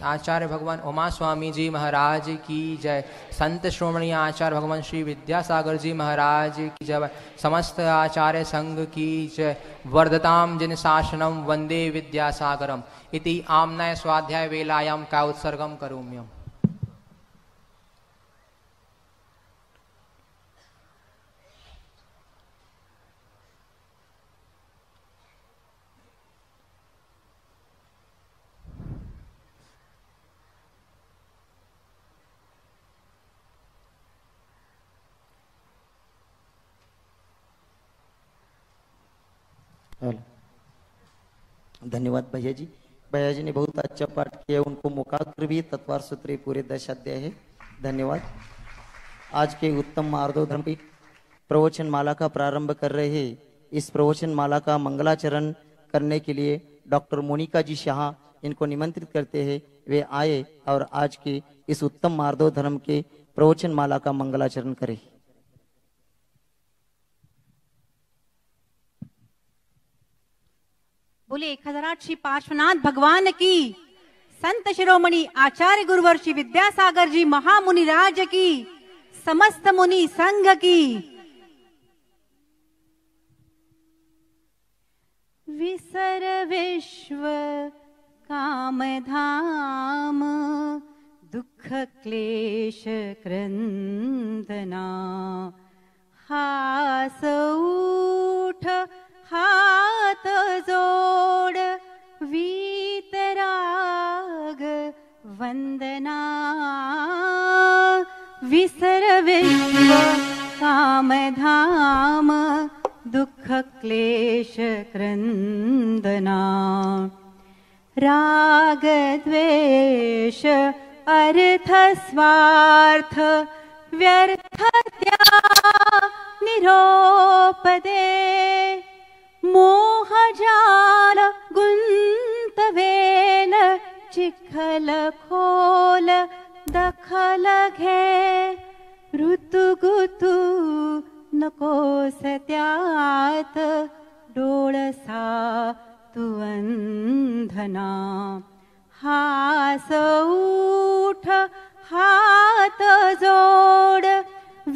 आचार्य भगवान उमा स्वामी जी महाराज की जय। संत श्रोमणी आचार्य भगवान श्री विद्यासागर जी महाराज की जय। समस्त आचार्य संघ की जय। वर्धताम जिन शासनम वंदे विद्यासागरम इति आम्नाय स्वाध्याय वेलायाम का उत्सर्गम करोम्यम।
धन्यवाद भैया जी। भैया जी ने बहुत अच्छा पाठ किया, उनको मुखाग्र भी तत्वार सूत्र पूरे 10 अध्याय है। धन्यवाद। आज के उत्तम मार्गोधर्म की प्रवचन माला का प्रारंभ कर रहे हैं। इस प्रवचन माला का मंगलाचरण करने के लिए डॉक्टर मोनिका जी शाह इनको निमंत्रित करते हैं, वे आए और आज के इस उत्तम मार्गोधर्म के प्रवचन माला का मंगलाचरण करें।
बोले 1008 श्री पार्श्वनाथ भगवान की। संत शिरोमणि आचार्य गुरुवर श्री विद्यासागर जी महामुनि राज की। समस्त मुनि संघ की। विसर विश्व काम धाम दुख क्लेश क्रंदना। हास उठ हाथ जोड़ वीतराग वंदना। विसर विश्व काम धाम दुख क्लेश क्रंदना। राग द्वेष अर्थ स्वार्थ व्यर्थ निरोपदे। मोह जाल गुंतवेल चिखल खोल दखल घे। ऋतु गुतु नको सत्यात डोळसा तू अंधना। हास उठ हात जोड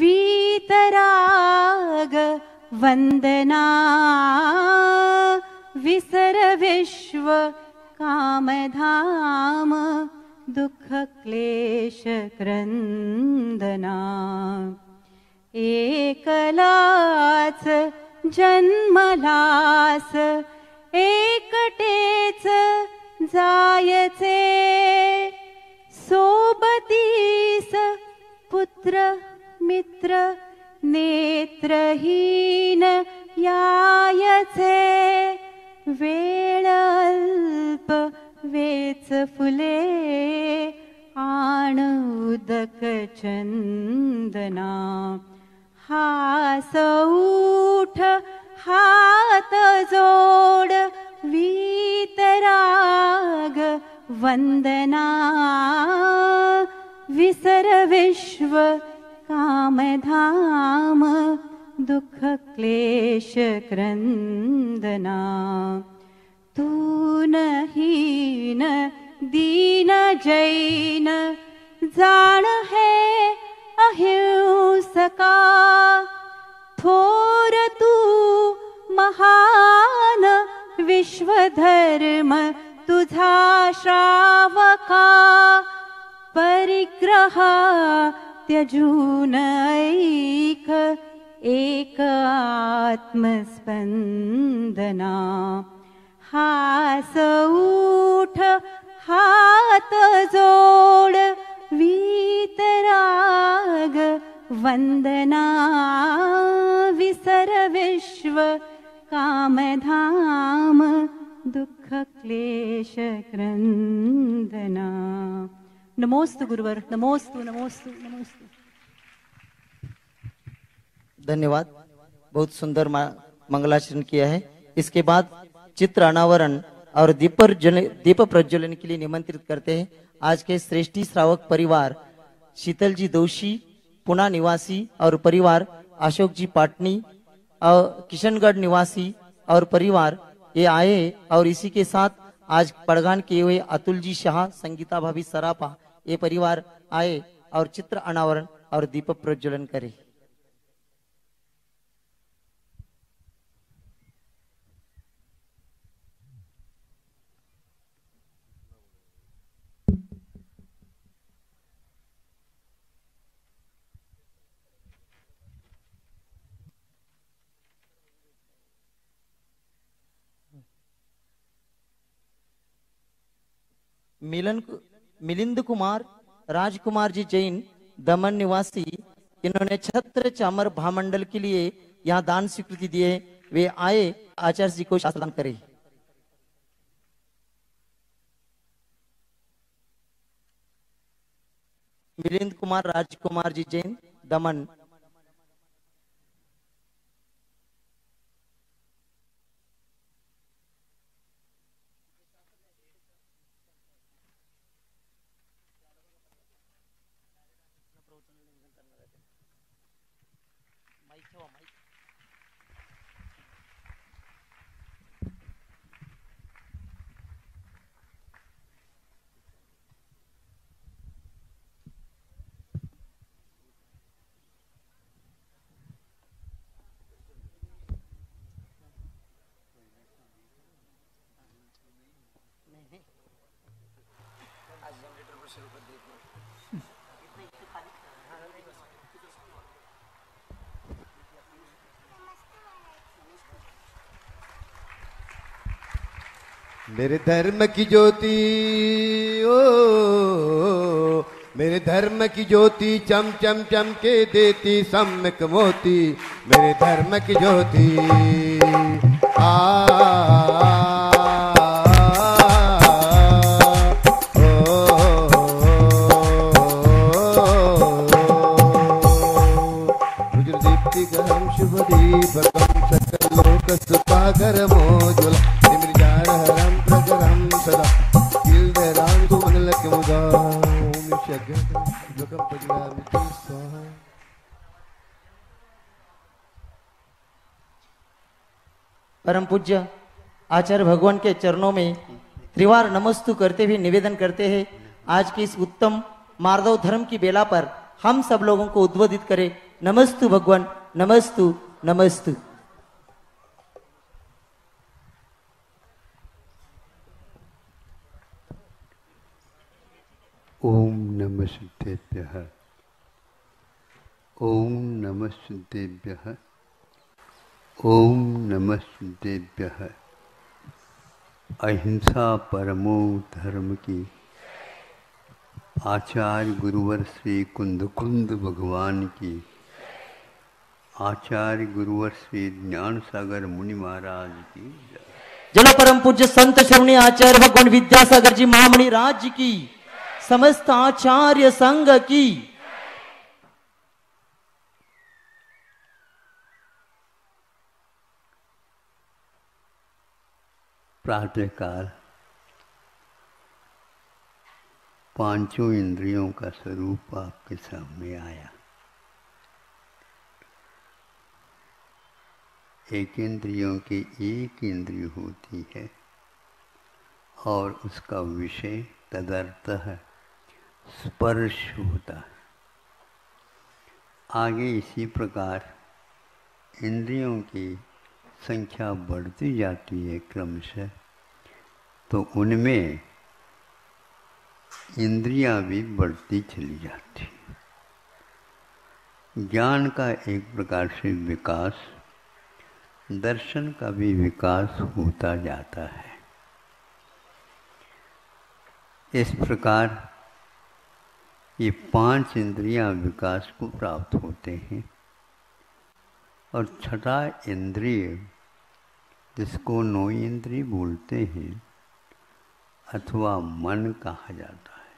वीतराग वंदना। विसर विश्व काम धाम दुख क्लेश क्रंदना। एकलाच जन्मलास एकटेच जायचे। सोबतीस पुत्र मित्र नेत्रहीन यायचे। वेळ अल्प वेच फुले आण उदक चंदना। हास उठ हात जोड वीतराग वंदना। विसर विश्व काम धाम दुख क्लेश क्रंदना। तून हीन दीन जैन जाण है अहिंसका। थोर तू महान विश्वधर्म तुझा श्रावका। परिग्रह त्यजून ऐक एक आत्मस्पंदना। हास उठ हात जोड वीतराग वंदना। विसर विश्व काम धाम दुख क्लेश क्रंदना। नमोस्तु गुरुवर, नमोस्तु नमोस्तु नमोस्तु।
धन्यवाद। बहुत सुंदर मंगलाचरण किया है। इसके बाद चित्र अनावरण और दीप प्रज्वलन के लिए निमंत्रित करते हैं आज के श्रेष्ठी श्रावक परिवार शीतल जी दोषी पुणे निवासी और परिवार, अशोक जी पाटनी और किशनगढ़ निवासी और परिवार, ये आए और इसी के साथ आज पड़गान किए हुए अतुल जी शाह, संगीता भाभी सरापा, ये परिवार आए और चित्र अनावरण और दीपक प्रज्वलन करे। मिलिंद कुमार राजकुमार जी जैन, दमन निवासी, इन्होंने छत्र चामर भामंडल के लिए यहाँ दान स्वीकृति दिए। वे आए, आचार्य जी को शासन करे। मिलिंद कुमार राजकुमार जी जैन, दमन।
मेरे धर्म की ज्योति ओ, मेरे धर्म की ज्योति चम चम चम के देती सम्यक मोती। मेरे धर्म की ज्योति रुद्रदीप्तिकरं शुभदीपकं सकलोक सुपाकरमोज्ज्वल निमृजारहरं प्रकरं सदा किल्दरां सुमनलकमुदा ओम शगं पजलामिति स्वाहा।
परम पूज्य आचार्य भगवान के चरणों में त्रिवार नमस्तु करते हुए निवेदन करते हैं, आज की इस उत्तम मार्दव धर्म की बेला पर हम सब लोगों को उद्बोधित करें। नमस्तु भगवान, नमस्तु नमस्तु।
ओम नमः सिद्धेभ्यः, ओम नमः सिद्धेभ्यः, ओम नमः सिद्धेभ्यः। अहिंसा परमो धर्म की आचार्य गुरुवर श्री कुंद कुंद भगवान की, आचार्य गुरुवर श्री ज्ञान सागर मुनि महाराज की।
जलो परम पूज्य संत श्रवणी आचार्य भगवान विद्यासागर जी महामुनि राज की, समस्त आचार्य संघ की।
प्रातःकाल पांचों इंद्रियों का स्वरूप आपके सामने आया। एक इंद्रियों की एक इंद्रिय होती है और उसका विषय तदर्थः स्पर्श होता है। आगे इसी प्रकार इंद्रियों की संख्या बढ़ती जाती है क्रमशः, तो उनमें इंद्रियां भी बढ़ती चली जाती हैं। ज्ञान का एक प्रकार से विकास, दर्शन का भी विकास होता जाता है। इस प्रकार ये पांच इंद्रियां विकास को प्राप्त होते हैं और छठा इंद्रिय, जिसको नौ इंद्रिय बोलते हैं अथवा मन कहा जाता है,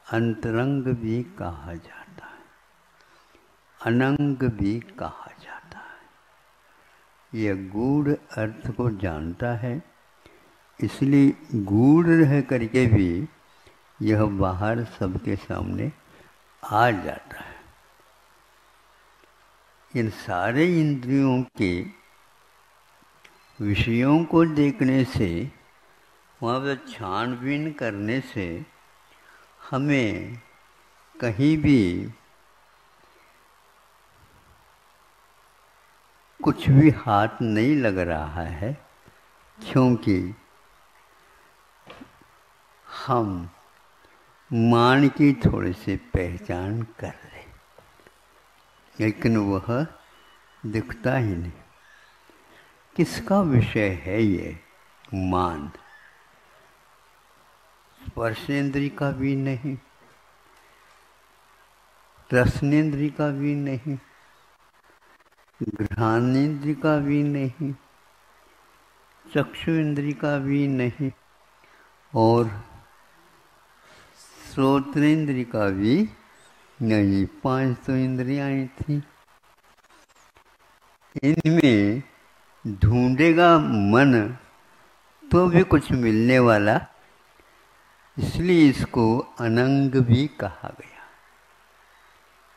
अंतरंग भी कहा जाता है, अनंग भी कहा जाता है। यह गूढ़ अर्थ को जानता है, इसलिए गूढ़ रह करके भी यह बाहर सबके सामने आ जाता है। इन सारे इंद्रियों के विषयों को देखने से वहाँ पर छानबीन करने से हमें कहीं भी कुछ भी हाथ नहीं लग रहा है, क्योंकि हम मान की थोड़ी सी पहचान कर रहे, लेकिन वह दिखता ही नहीं। किसका विषय है ये मान? स्पर्शेंद्री का भी नहीं, रसनेन्द्री का भी नहीं, घ्राणेन्द्री का भी नहीं, चक्षु इंद्री का भी नहीं, और श्रोत्रेंद्री का भी नहीं। 5 तो इंद्रियां थी, इनमें ढूंढेगा मन तो भी कुछ मिलने वाला, इसलिए इसको अनंग भी कहा गया।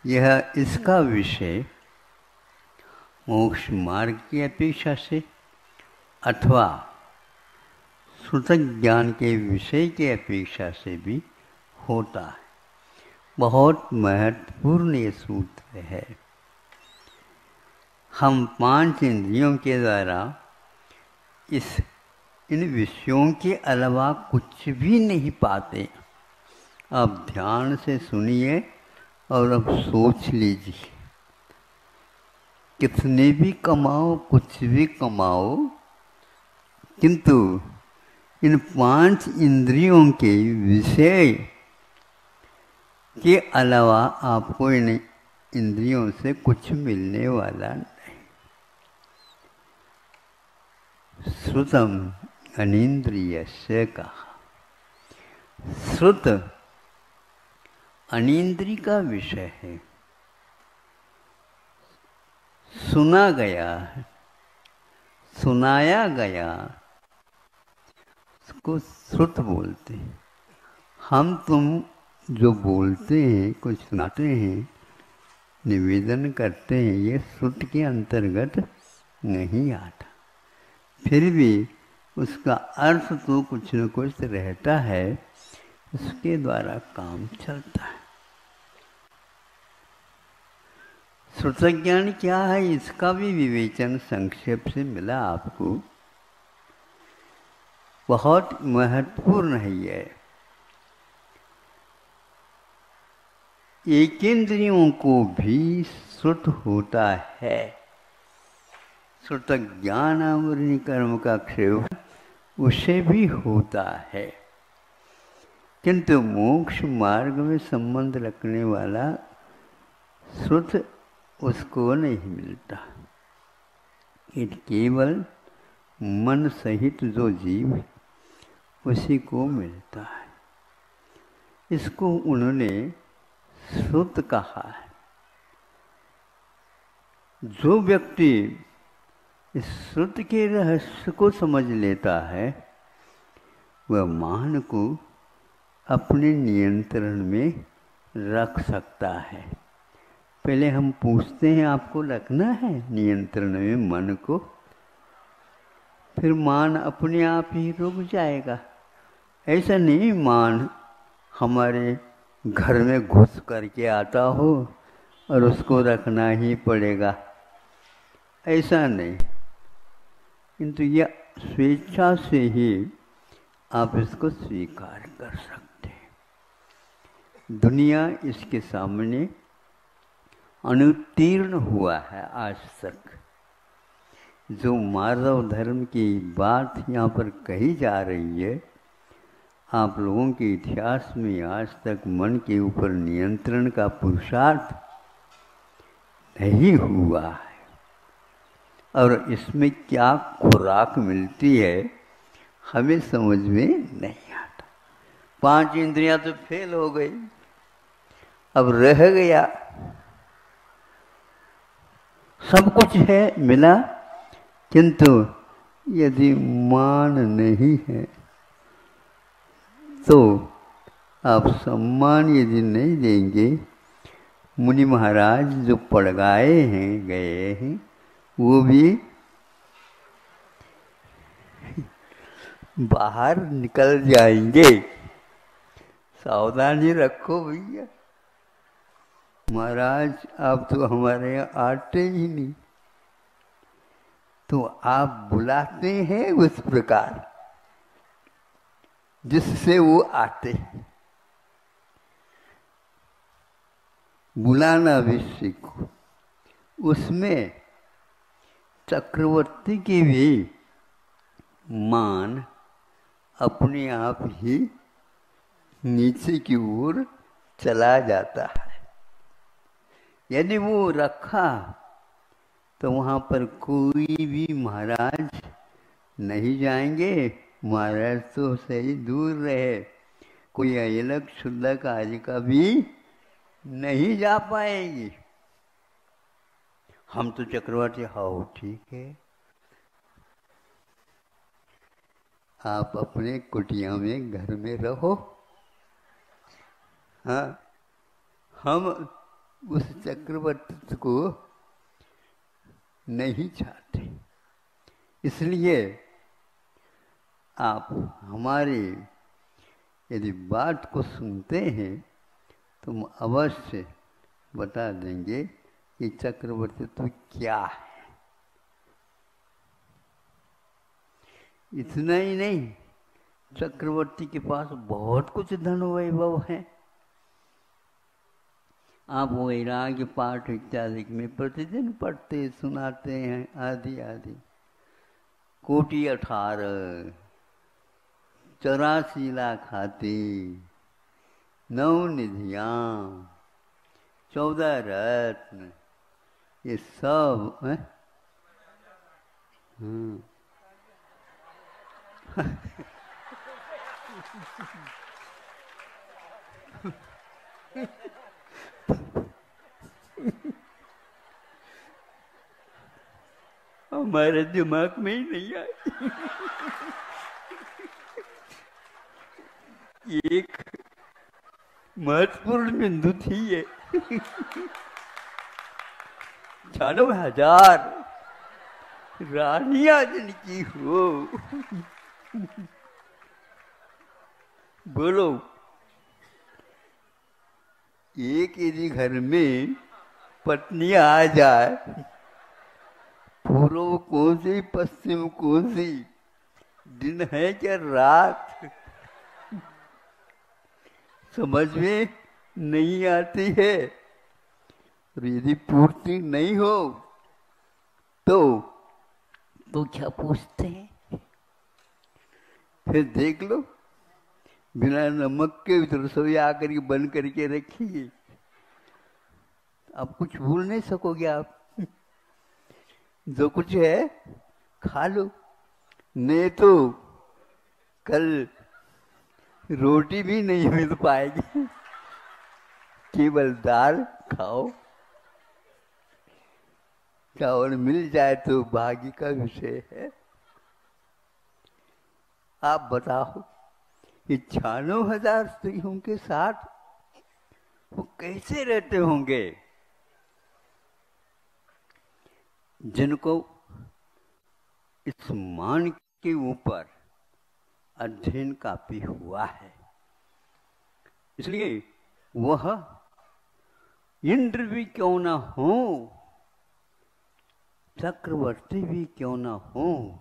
यह इसका विषय मोक्ष मार्ग की अपेक्षा से अथवा श्रुत ज्ञान के विषय की अपेक्षा से भी होता है। बहुत महत्वपूर्ण ये सूत्र है। हम 5 इंद्रियों के द्वारा इन विषयों के अलावा कुछ भी नहीं पाते। अब ध्यान से सुनिए और अब सोच लीजिए, कितने भी कमाओ, कुछ भी कमाओ, किंतु इन 5 इंद्रियों के विषय के अलावा आपको इन इंद्रियों से कुछ मिलने वाला नहीं। श्रुतम अनीन्द्रियस्य कहा। श्रुत अनीन्द्रिय का विषय है, सुना गया है, सुनाया गया, उसको श्रुत बोलते हैं। हम तुम जो बोलते हैं, कुछ सुनाते हैं, निवेदन करते हैं, ये श्रुत के अंतर्गत नहीं आता। फिर भी उसका अर्थ तो कुछ न कुछ रहता है, उसके द्वारा काम चलता है। श्रुत ज्ञान क्या है, इसका भी विवेचन संक्षेप से मिला आपको। बहुत महत्वपूर्ण है ये। एकेंद्रियों को भी श्रुत होता है। श्रुत ज्ञान आवरणी कर्म का क्षय उसे भी होता है, किंतु मोक्ष मार्ग में संबंध रखने वाला श्रुत उसको नहीं मिलता। ये केवल मन सहित जो जीव है उसी को मिलता है। इसको उन्होंने श्रुत कहा है। जो व्यक्ति इस श्रुत के रहस्य को समझ लेता है, वह मान को अपने नियंत्रण में रख सकता है। पहले हम पूछते हैं, आपको रखना है नियंत्रण में मन को? फिर मान अपने आप ही रुक जाएगा। ऐसा नहीं मान हमारे घर में घुस करके आता हो और उसको रखना ही पड़ेगा, ऐसा नहीं। किंतु यह स्वेच्छा से ही आप इसको स्वीकार कर सकते हैं। दुनिया इसके सामने अनुत्तीर्ण हुआ है आज तक। जो माधव धर्म की बात यहाँ पर कही जा रही है, आप लोगों के इतिहास में आज तक मन के ऊपर नियंत्रण का पुरुषार्थ नहीं हुआ है। और इसमें क्या खुराक मिलती है हमें समझ में नहीं आता। 5 इंद्रियां तो फेल हो गई, अब रह गया सब कुछ है, मिला, किंतु यदि मान नहीं है तो आप सम्मान यदि नहीं देंगे, मुनि महाराज जो पड़गाए हैं, गए हैं, वो भी बाहर निकल जाएंगे। सावधानी रखो भैया, महाराज आप तो हमारे यहाँ आते ही नहीं, तो आप बुलाते हैं उस प्रकार जिससे वो आते हैं। बुलाना भी सीखो। उसमें चक्रवर्ती की भी मान अपने आप ही नीचे की ओर चला जाता है। यदि वो रखा तो वहाँ पर कोई भी महाराज नहीं जाएंगे। महाराज तो सही दूर रहे, कोई अलग शुद्ध कार्य का भी नहीं जा पाएगी। हम तो चक्रवर्ती, हाँ ठीक है, आप अपने कुटिया में घर में रहो। हाँ, हम उस चक्रवर्ती को नहीं चाहते, इसलिए आप हमारी यदि बात को सुनते हैं तो हम अवश्य बता देंगे कि चक्रवर्ती तो क्या है। इतना ही नहीं, चक्रवर्ती के पास बहुत कुछ धन वैभव है। आप वैराग्य पाठ इत्यादि में प्रतिदिन पढ़ते सुनाते हैं, आदि आदि। 1,18,84 लाख हाथी, 9 निधियाँ, 14 रत्न, ये सब है। हमारे दिमाग में ही नहीं आया। एक महत्वपूर्ण बिंदु थी ये। 96,000 रानियां जिनकी हो। बोलो, एक यदि घर में पत्नी आ जाए, पूर्व कौन सी पश्चिम कौन सी, दिन है क्या रात, समझ में नहीं आती है। और यदि पूर्ति नहीं हो तो क्या पूछते हैं? फिर देख लो, बिना नमक के रसोई आकर के बंद करके रखिए, आप कुछ भूल नहीं सकोगे। आप जो कुछ है खा लो, नहीं तो कल रोटी भी नहीं मिल पाएगी। केवल दाल खाओ, चावल मिल जाए तो भाग्य का विषय है। आप बताओ, ये 96,000 स्त्रियों के साथ वो कैसे रहते होंगे, जिनको इस मान के ऊपर अध्ययन काफी हुआ है। इसलिए वह इंद्र भी क्यों ना हो, चक्रवर्ती भी क्यों ना हो,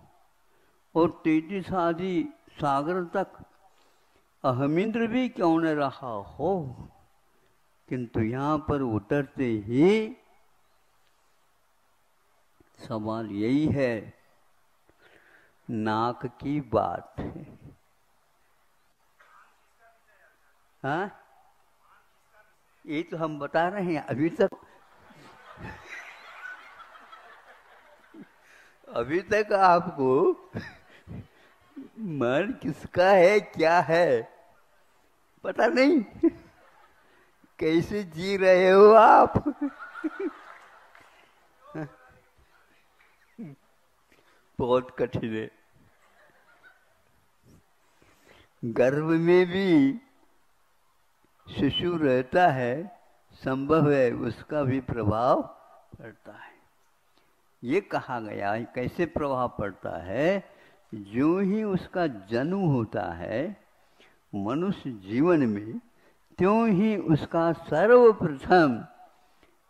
और तेजिस आदि सागर तक अहमिंद्र भी क्यों न रहा हो, किंतु यहाँ पर उतरते ही सवाल यही है, नाक की बात है। हाँ, ये तो हम बता रहे हैं। अभी तक आपको मन किसका है, क्या है, पता नहीं। कैसे जी रहे हो आप? बहुत कठिन है। गर्भ में भी शिशु रहता है, संभव है उसका भी प्रभाव पड़ता है। ये कहा गया है। कैसे प्रभाव पड़ता है? जो ही उसका जन्म होता है मनुष्य जीवन में, त्यों ही उसका सर्वप्रथम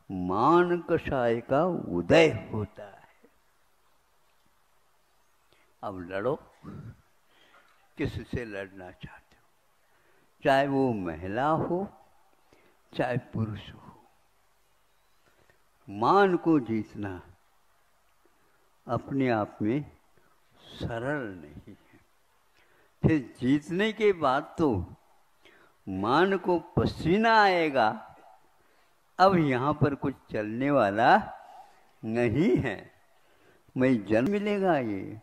मान कषाय का उदय होता है। अब लड़ो, किससे लड़ना चाहते हो, चाहे वो महिला हो चाहे पुरुष हो। मान को जीतना अपने आप में सरल नहीं है। फिर जीतने के बाद तो मान को पसीना आएगा, अब यहाँ पर कुछ चलने वाला नहीं है, मैं जन्म मिलेगा ये।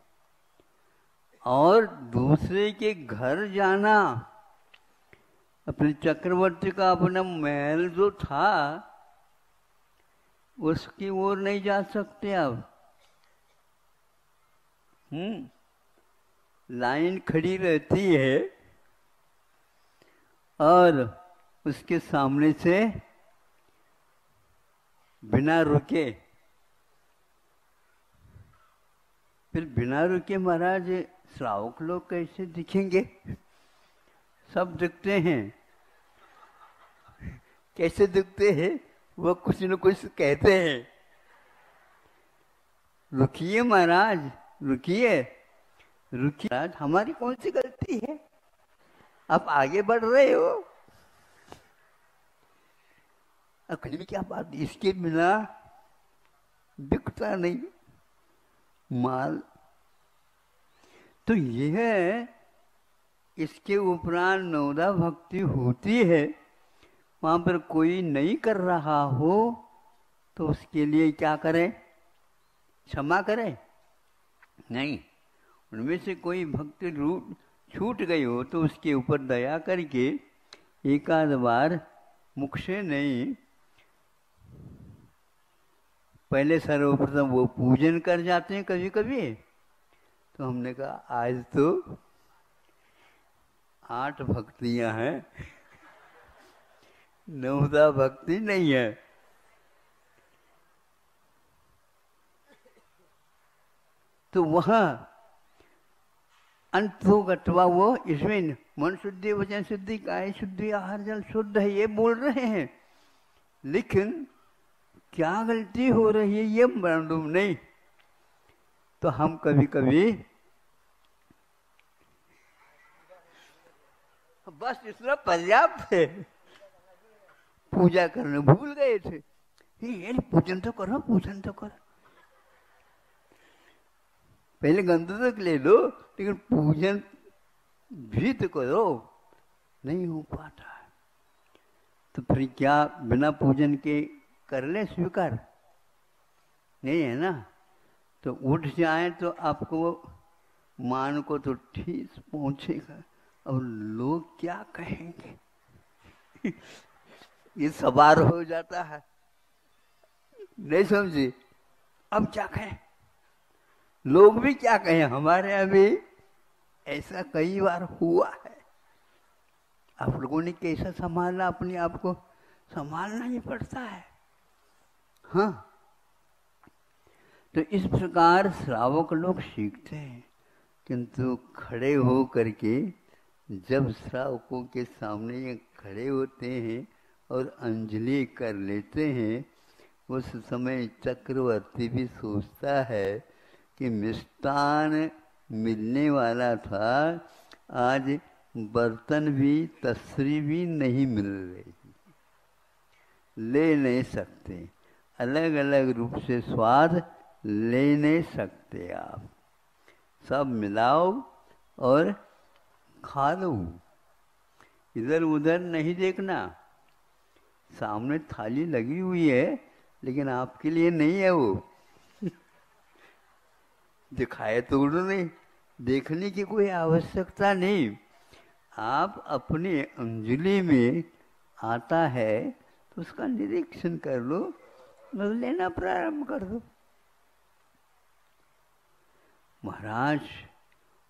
और दूसरे के घर जाना, अपने चक्रवर्ती का अपना महल जो था उसकी ओर नहीं जा सकते अब। लाइन खड़ी रहती है और उसके सामने से बिना रुके, फिर बिना रुके महाराज श्रावक लोग कैसे दिखेंगे? सब दिखते हैं। कैसे दिखते हैं? वो कुछ न कुछ कहते हैं, रुकिए महाराज, रुकिए रुकिए महाराज, हमारी कौन सी गलती है, आप आगे बढ़ रहे हो। अकल में क्या बात, इसके बिना बिकता नहीं माल। तो यह इसके उपरांत नवदा भक्ति होती है, वहां पर कोई नहीं कर रहा हो तो उसके लिए क्या करें? क्षमा करें? नहीं, उनमें से कोई भक्ति रूप छूट गई हो तो उसके ऊपर दया करके एक आध बार मुख से नहीं, पहले सर्वप्रथम वो पूजन कर जाते हैं कभी कभी। तो हमने कहा आज तो 8 भक्तियां हैं, नवदा भक्ति नहीं है। तो वहां अंत हो गटवा वो, इसमें मन शुद्धि, वचन शुद्धि, काया शुद्धि, आहार जल शुद्ध है, ये बोल रहे हैं, लेकिन क्या गलती हो रही है ये मालूम नहीं। तो हम कभी कभी बस इतना पर्याप्त है, पूजा करने भूल गए थे। ये पूजन तो करो, पूजन तो करो, पहले गंध तक ले लो, लेकिन पूजन भी तो करो, नहीं हो पाता। तो फिर क्या बिना पूजन के कर ले स्वीकार? नहीं है ना। तो उठ जाए तो आपको मान को तो ठेस पहुंचेगा, और लोग क्या कहेंगे ये सवार हो जाता है, नहीं समझे? अब क्या कहें, लोग भी क्या कहें? हमारे यहाँ भी ऐसा कई बार हुआ है। आप लोगों ने कैसा संभाला, अपने आप को संभालना ही पड़ता है। हाँ, तो इस प्रकार श्रावक लोग सीखते हैं, किंतु खड़े हो करके जब श्रावकों के सामने ये खड़े होते हैं और अंजलि कर लेते हैं, उस समय चक्रवर्ती भी सोचता है कि मिष्टान मिलने वाला था, आज बर्तन भी तस्री भी नहीं मिल रही, ले नहीं सकते, अलग अलग रूप से स्वाद ले नहीं सकते, आप सब मिलाओ और खा लो, इधर उधर नहीं देखना। सामने थाली लगी हुई है लेकिन आपके लिए नहीं है, वो दिखाए तो नहीं, देखने की कोई आवश्यकता नहीं। आप अपने अंजलि में आता है तो उसका निरीक्षण कर लो, और लेना प्रारंभ कर दो। महाराज,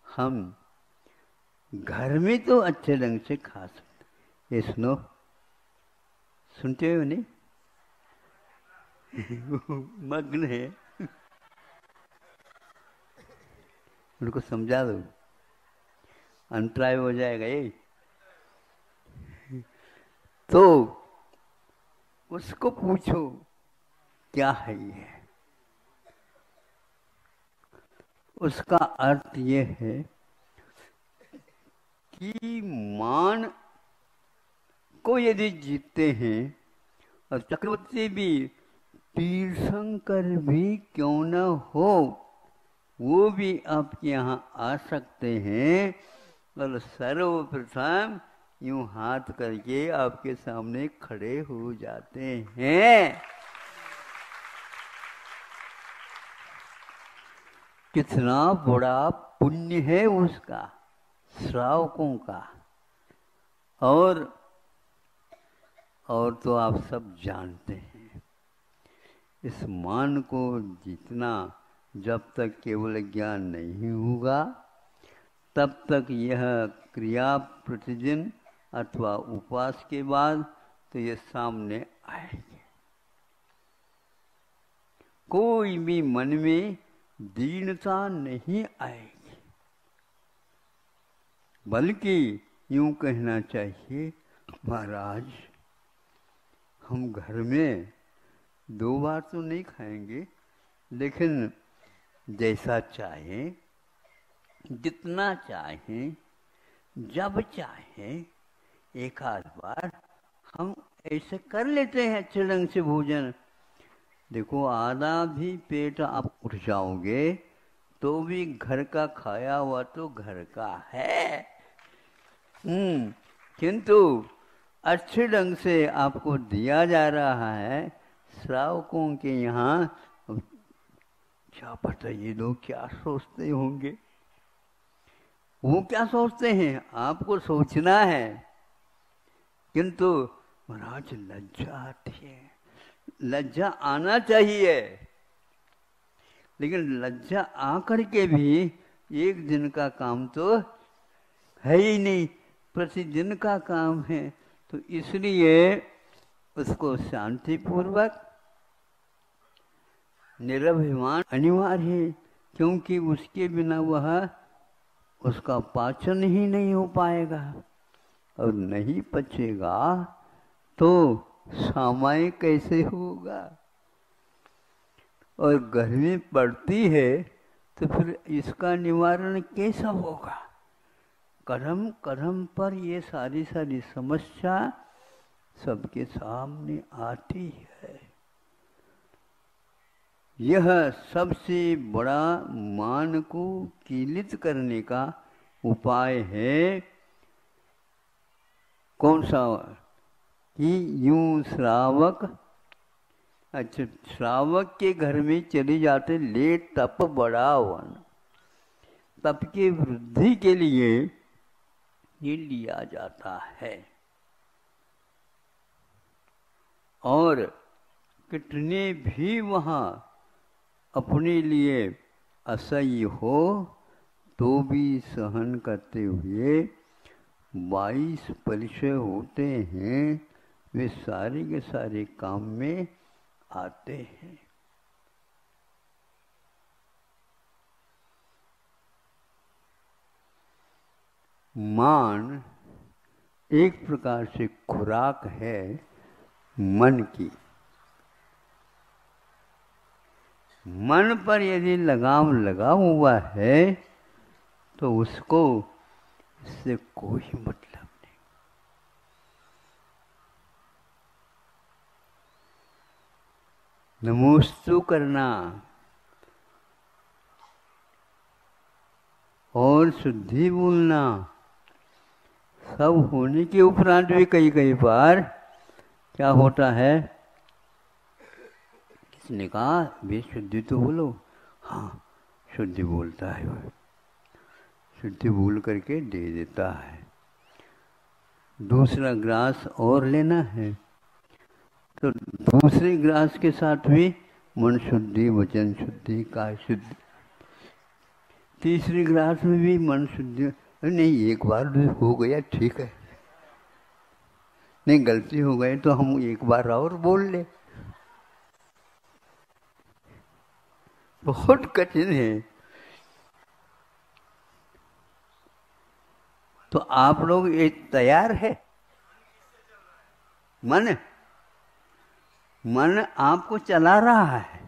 हम घर में तो अच्छे ढंग से खा सकते, ये सुनो, सुनते हो नहीं? मग्न है। उनको समझा दो, अंतराय हो जाएगा ये। तो उसको पूछो क्या है ये। उसका अर्थ ये है कि मान को यदि जीतते हैं, और चक्रवर्ती भी, तीर्थंकर भी क्यों न हो, वो भी आपके यहाँ आ सकते हैं और सर्वप्रथम यूं हाथ करके आपके सामने खड़े हो जाते हैं। कितना बड़ा पुण्य है उसका, श्रावकों का। और तो आप सब जानते हैं, इस मान को जीतना जब तक केवल ज्ञान नहीं होगा, तब तक यह क्रिया प्रतिदिन अथवा उपवास के बाद तो ये सामने आएगी। कोई भी मन में दीनता नहीं आएगी, बल्कि यूं कहना चाहिए, महाराज हम घर में 2 बार तो नहीं खाएंगे, लेकिन जैसा चाहें, जितना चाहें, जब चाहें, एक आध बार हम ऐसे कर लेते हैं अच्छे ढंग से भोजन। देखो, आधा भी पेट आप उठ जाओगे तो भी घर का खाया हुआ तो घर का है। किंतु अच्छे ढंग से आपको दिया जा रहा है। श्रावकों के यहाँ क्या पता ये लोग क्या सोचते होंगे, वो क्या सोचते हैं, आपको सोचना है। किंतु महाराज लज्जा आती है, लज्जा आना चाहिए, लेकिन लज्जा आकर के भी एक दिन का काम तो है ही नहीं, प्रतिदिन का काम है। तो इसलिए उसको शांतिपूर्वक निरभिमान अनिवार्य है, क्योंकि उसके बिना वह उसका पाचन ही नहीं हो पाएगा, और नहीं पचेगा तो सामायिक कैसे होगा। और गर्मी पड़ती है तो फिर इसका निवारण कैसा होगा। कर्म कर्म पर ये सारी समस्या सबके सामने आती है। यह सबसे बड़ा मान को कीलित करने का उपाय है। कौन सा? कि यूं श्रावक, अच्छा, श्रावक के घर में चले जाते, ले तप बढ़ावन, तप के वृद्धि के लिए ये लिया जाता है। और कितने भी वहाँ अपने लिए असह्य हो तो भी सहन करते हुए 22 परिचय होते हैं, वे सारे के सारे काम में आते हैं। मान एक प्रकार से खुराक है मन की। मन पर यदि लगाम लगा हुआ है तो उसको इससे कोई मतलब नहीं। नमोस्तु करना और शुद्धि बोलना सब होने के उपरांत भी कई बार क्या होता है, किसने कहा वे शुद्धि तो बोलो, हाँ शुद्धि बोलता है, वह शुद्धि बोल करके दे देता है। दूसरा ग्लास और लेना है तो दूसरे ग्लास के साथ भी मन शुद्धि, वचन शुद्धि, काय शुद्धि। तीसरे ग्लास में भी मन शुद्धि, नहीं एक बार हो गया ठीक है, नहीं गलती हो गई तो हम एक बार और बोल ले। बहुत कठिन है। तो आप लोग ये तैयार है? मन मन आपको चला रहा है।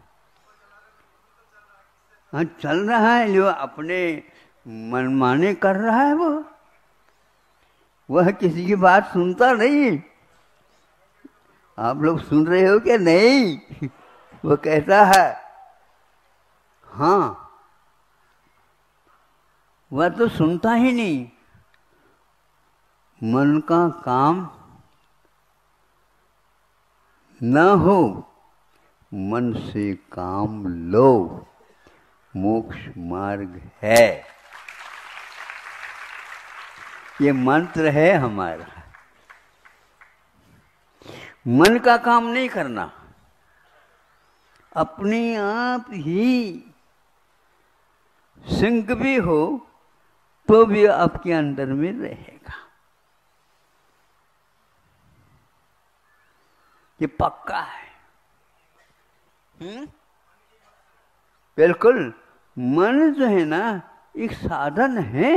हाँ, चल रहा है, जो अपने मनमाने कर रहा है वह किसी की बात सुनता नहीं। आप लोग सुन रहे हो क्या? नहीं। वो कहता है हाँ, वह तो सुनता ही नहीं। मन का काम न हो, मन से काम लो, मोक्ष मार्ग है। ये मंत्र है हमारा। मन का काम नहीं करना, अपने आप ही सिंक भी हो तो भी आपके अंदर में रहेगा। ये पक्का है। बिल्कुल। मन जो है ना, एक साधन है।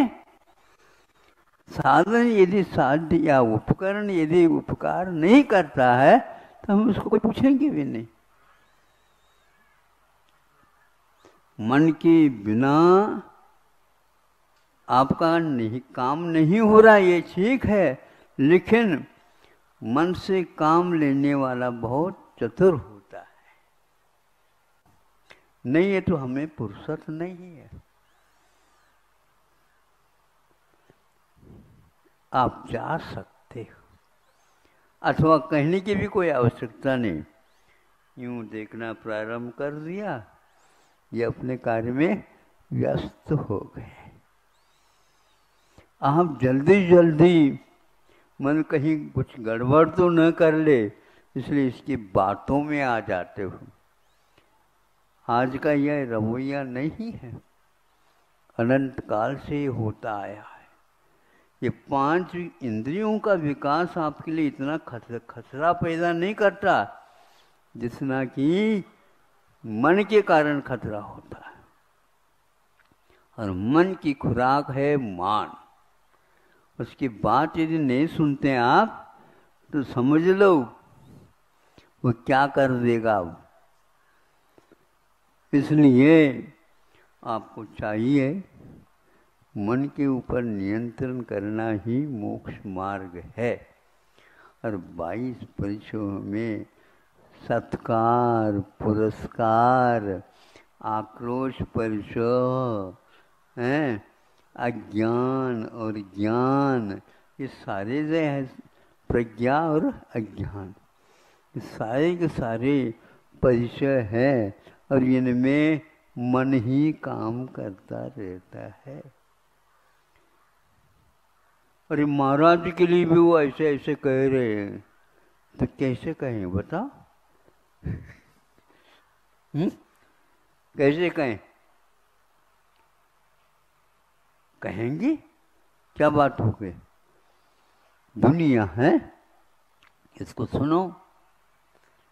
साधन यदि साध्य या उपकरण यदि उपकार नहीं करता है तो हम उसको कोई पूछेंगे भी नहीं। मन के बिना आपका नहीं काम नहीं हो रहा, ये ठीक है, लेकिन मन से काम लेने वाला बहुत चतुर होता है। नहीं है तो हमें फुर्सत नहीं है। आप जा सकते हो, अथवा कहने की भी कोई आवश्यकता नहीं। यूं देखना प्रारंभ कर दिया, ये अपने कार्य में व्यस्त हो गए। आप जल्दी जल्दी मन कहीं कुछ गड़बड़ तो न कर ले, इसलिए इसकी बातों में आ जाते हो। आज का यह रवैया नहीं है, अनंत काल से होता आया है। ये 5 इंद्रियों का विकास आपके लिए इतना खतरा पैदा नहीं करता जितना कि मन के कारण खतरा होता है। और मन की खुराक है मान। उसकी बात यदि नहीं सुनते आप तो समझ लो वो क्या कर देगा। इसलिए आपको चाहिए मन के ऊपर नियंत्रण करना ही मोक्ष मार्ग है। और 22 परिचयों में सत्कार, पुरस्कार, आक्रोश परिचय हैं, अज्ञान और ज्ञान, ये सारे जो है प्रज्ञा और अज्ञान, ये सारे के सारे परिचय हैं। और इनमें मन ही काम करता रहता है। अरे महाराज के लिए भी वो ऐसे ऐसे कह रहे हैं, तो कैसे कहें बताओ? कैसे कहें? कहेंगे क्या बात हो गई? दुनिया है, इसको सुनो।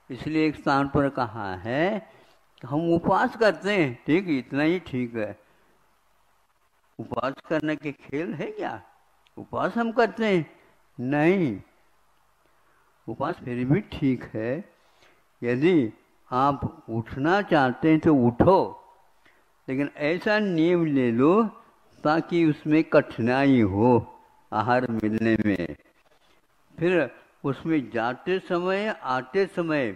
इसलिए एक स्थान पर कहा है कि हम उपवास करते हैं, ठीक है, इतना ही ठीक है। उपवास करने के खेल है क्या? उपवास हम करते हैं? नहीं। उपवास फिर भी ठीक है। यदि आप उठना चाहते हैं तो उठो, लेकिन ऐसा नियम ले लो ताकि उसमें कठिनाई हो आहार मिलने में। फिर उसमें जाते समय आते समय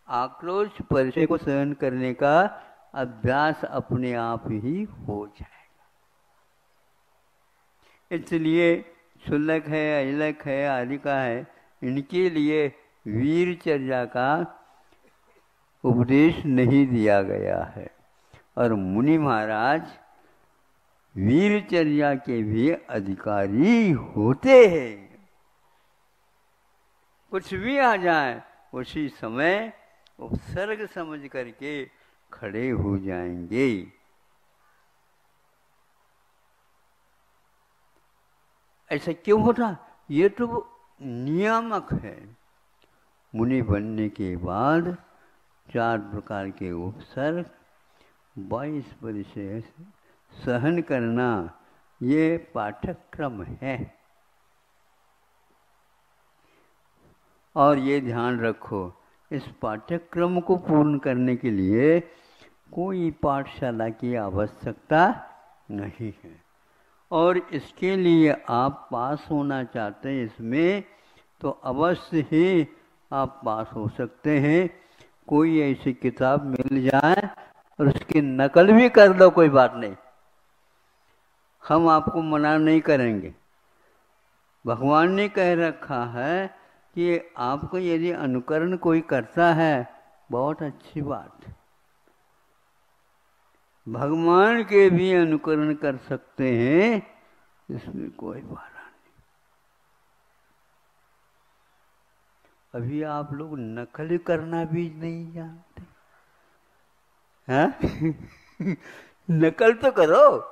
आक्रोश परिचय को सहन करने का अभ्यास अपने आप ही हो जाएगा। इसलिए शुल्लक है, अहिलक है, आदिका है, इनके लिए वीरचर्या का उपदेश नहीं दिया गया है। और मुनि महाराज वीरचर्या के भी अधिकारी होते हैं। कुछ भी आ जाए उसी समय उपसर्ग समझ करके खड़े हो जाएंगे। ऐसा क्यों होता? ये तो नियामक है। मुनि बनने के बाद 4 प्रकार के उपसर्ग, 22 परिचय सहन करना, ये पाठ्यक्रम है। और ये ध्यान रखो, इस पाठ्यक्रम को पूर्ण करने के लिए कोई पाठशाला की आवश्यकता नहीं है। और इसके लिए आप पास होना चाहते हैं इसमें, तो अवश्य ही आप पास हो सकते हैं। कोई ऐसी किताब मिल जाए और उसकी नकल भी कर लो, कोई बात नहीं, हम आपको मना नहीं करेंगे। भगवान ने कह रखा है कि आपको यदि अनुकरण कोई करता है, बहुत अच्छी बात, भगवान के भी अनुकरण कर सकते हैं, इसमें कोई बाधा नहीं। अभी आप लोग नकल करना भी नहीं जानते हैं? नकल तो करो।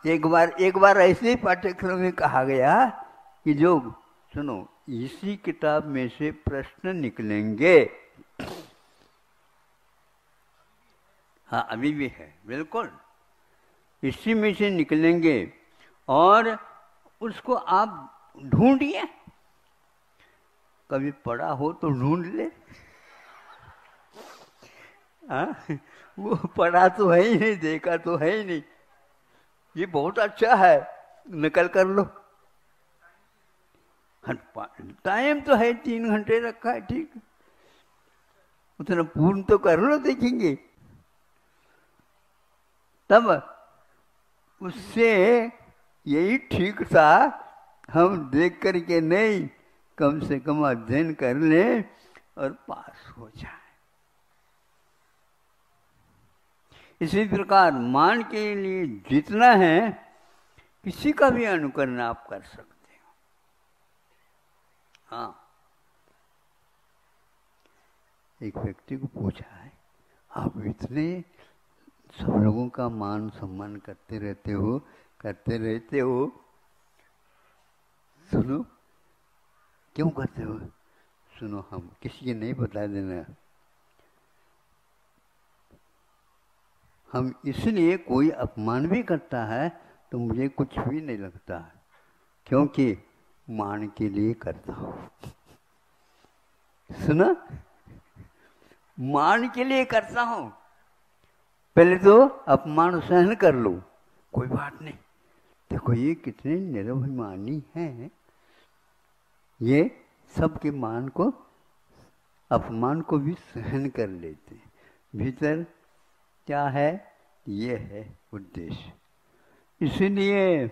एक बार ऐसे ही पाठ्यक्रम में कहा गया कि जो सुनो, इसी किताब में से प्रश्न निकलेंगे। हाँ, अभी भी है, बिल्कुल इसी में से निकलेंगे और उसको आप ढूंढिए। कभी पढ़ा हो तो ढूंढ ले। हाँ, वो पढ़ा तो है ही नहीं, देखा तो है ही नहीं। ये बहुत अच्छा है, नकल कर लो। टाइम तो है, 3 घंटे रखा है, ठीक, उतना पूर्ण तो कर लो, देखेंगे तब। उससे यही ठीक था, हम देख करके नहीं, कम से कम अध्ययन कर लें और पास हो जाए। इसी प्रकार मान के लिए जितना है, किसी का भी अनुकरण आप कर सकते हो। हाँ, एक व्यक्ति को पूछा है, आप इतने सब लोगों का मान सम्मान करते रहते हो, सुनो, क्यों करते हो? सुनो, हम किसी को नहीं बता देना, हम इसलिए कोई अपमान भी करता है तो मुझे कुछ भी नहीं लगता है, क्योंकि मान के लिए करता हूं। सुना, मान के लिए करता हूं। पहले तो अपमान सहन कर लो, कोई बात नहीं। देखो ये कितने निरभिमानी हैं, ये सबके मान को, अपमान को भी सहन कर लेते हैं। भीतर क्या है? ये है उद्देश्य। इसलिए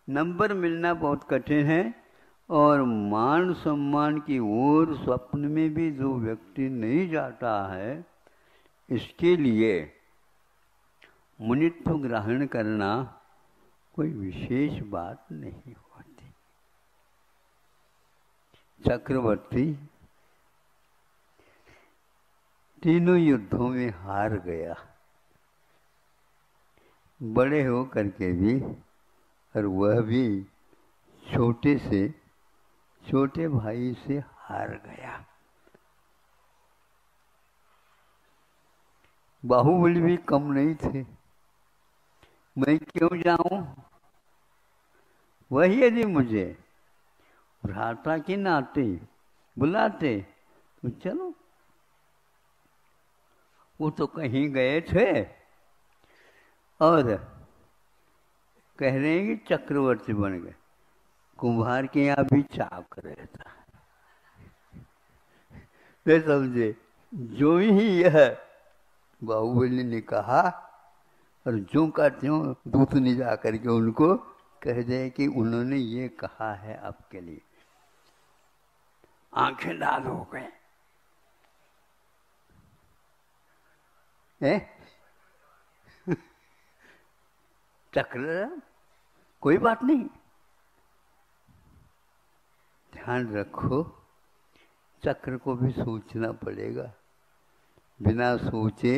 नंबर मिलना बहुत कठिन है, और मान सम्मान की ओर स्वप्न में भी जो व्यक्ति नहीं जाता है, इसके लिए मुनित्व ग्रहण करना कोई विशेष बात नहीं होती। चक्रवर्ती तीनों युद्धों में हार गया, बड़े हो करके भी, और वह भी छोटे भाई से हार गया। बाहुबली भी कम नहीं थे, मैं क्यों जाऊं? वही यदि मुझे भ्राता के नाते बुलाते तो चलो। वो तो कहीं गए थे और कह रहे हैं कि चक्रवर्ती बन गए। कुम्हार के यहाँ भी चाक रहता है, नहीं समझे? जो ही यह बाहुबली ने कहा, और जो का त्यों दूत ने जा करके उनको कह दे कि उन्होंने ये कहा है आपके लिए, आंखें लाल हो गए। चक्र, कोई बात नहीं, ध्यान रखो, चक्र को भी सोचना पड़ेगा। बिना सोचे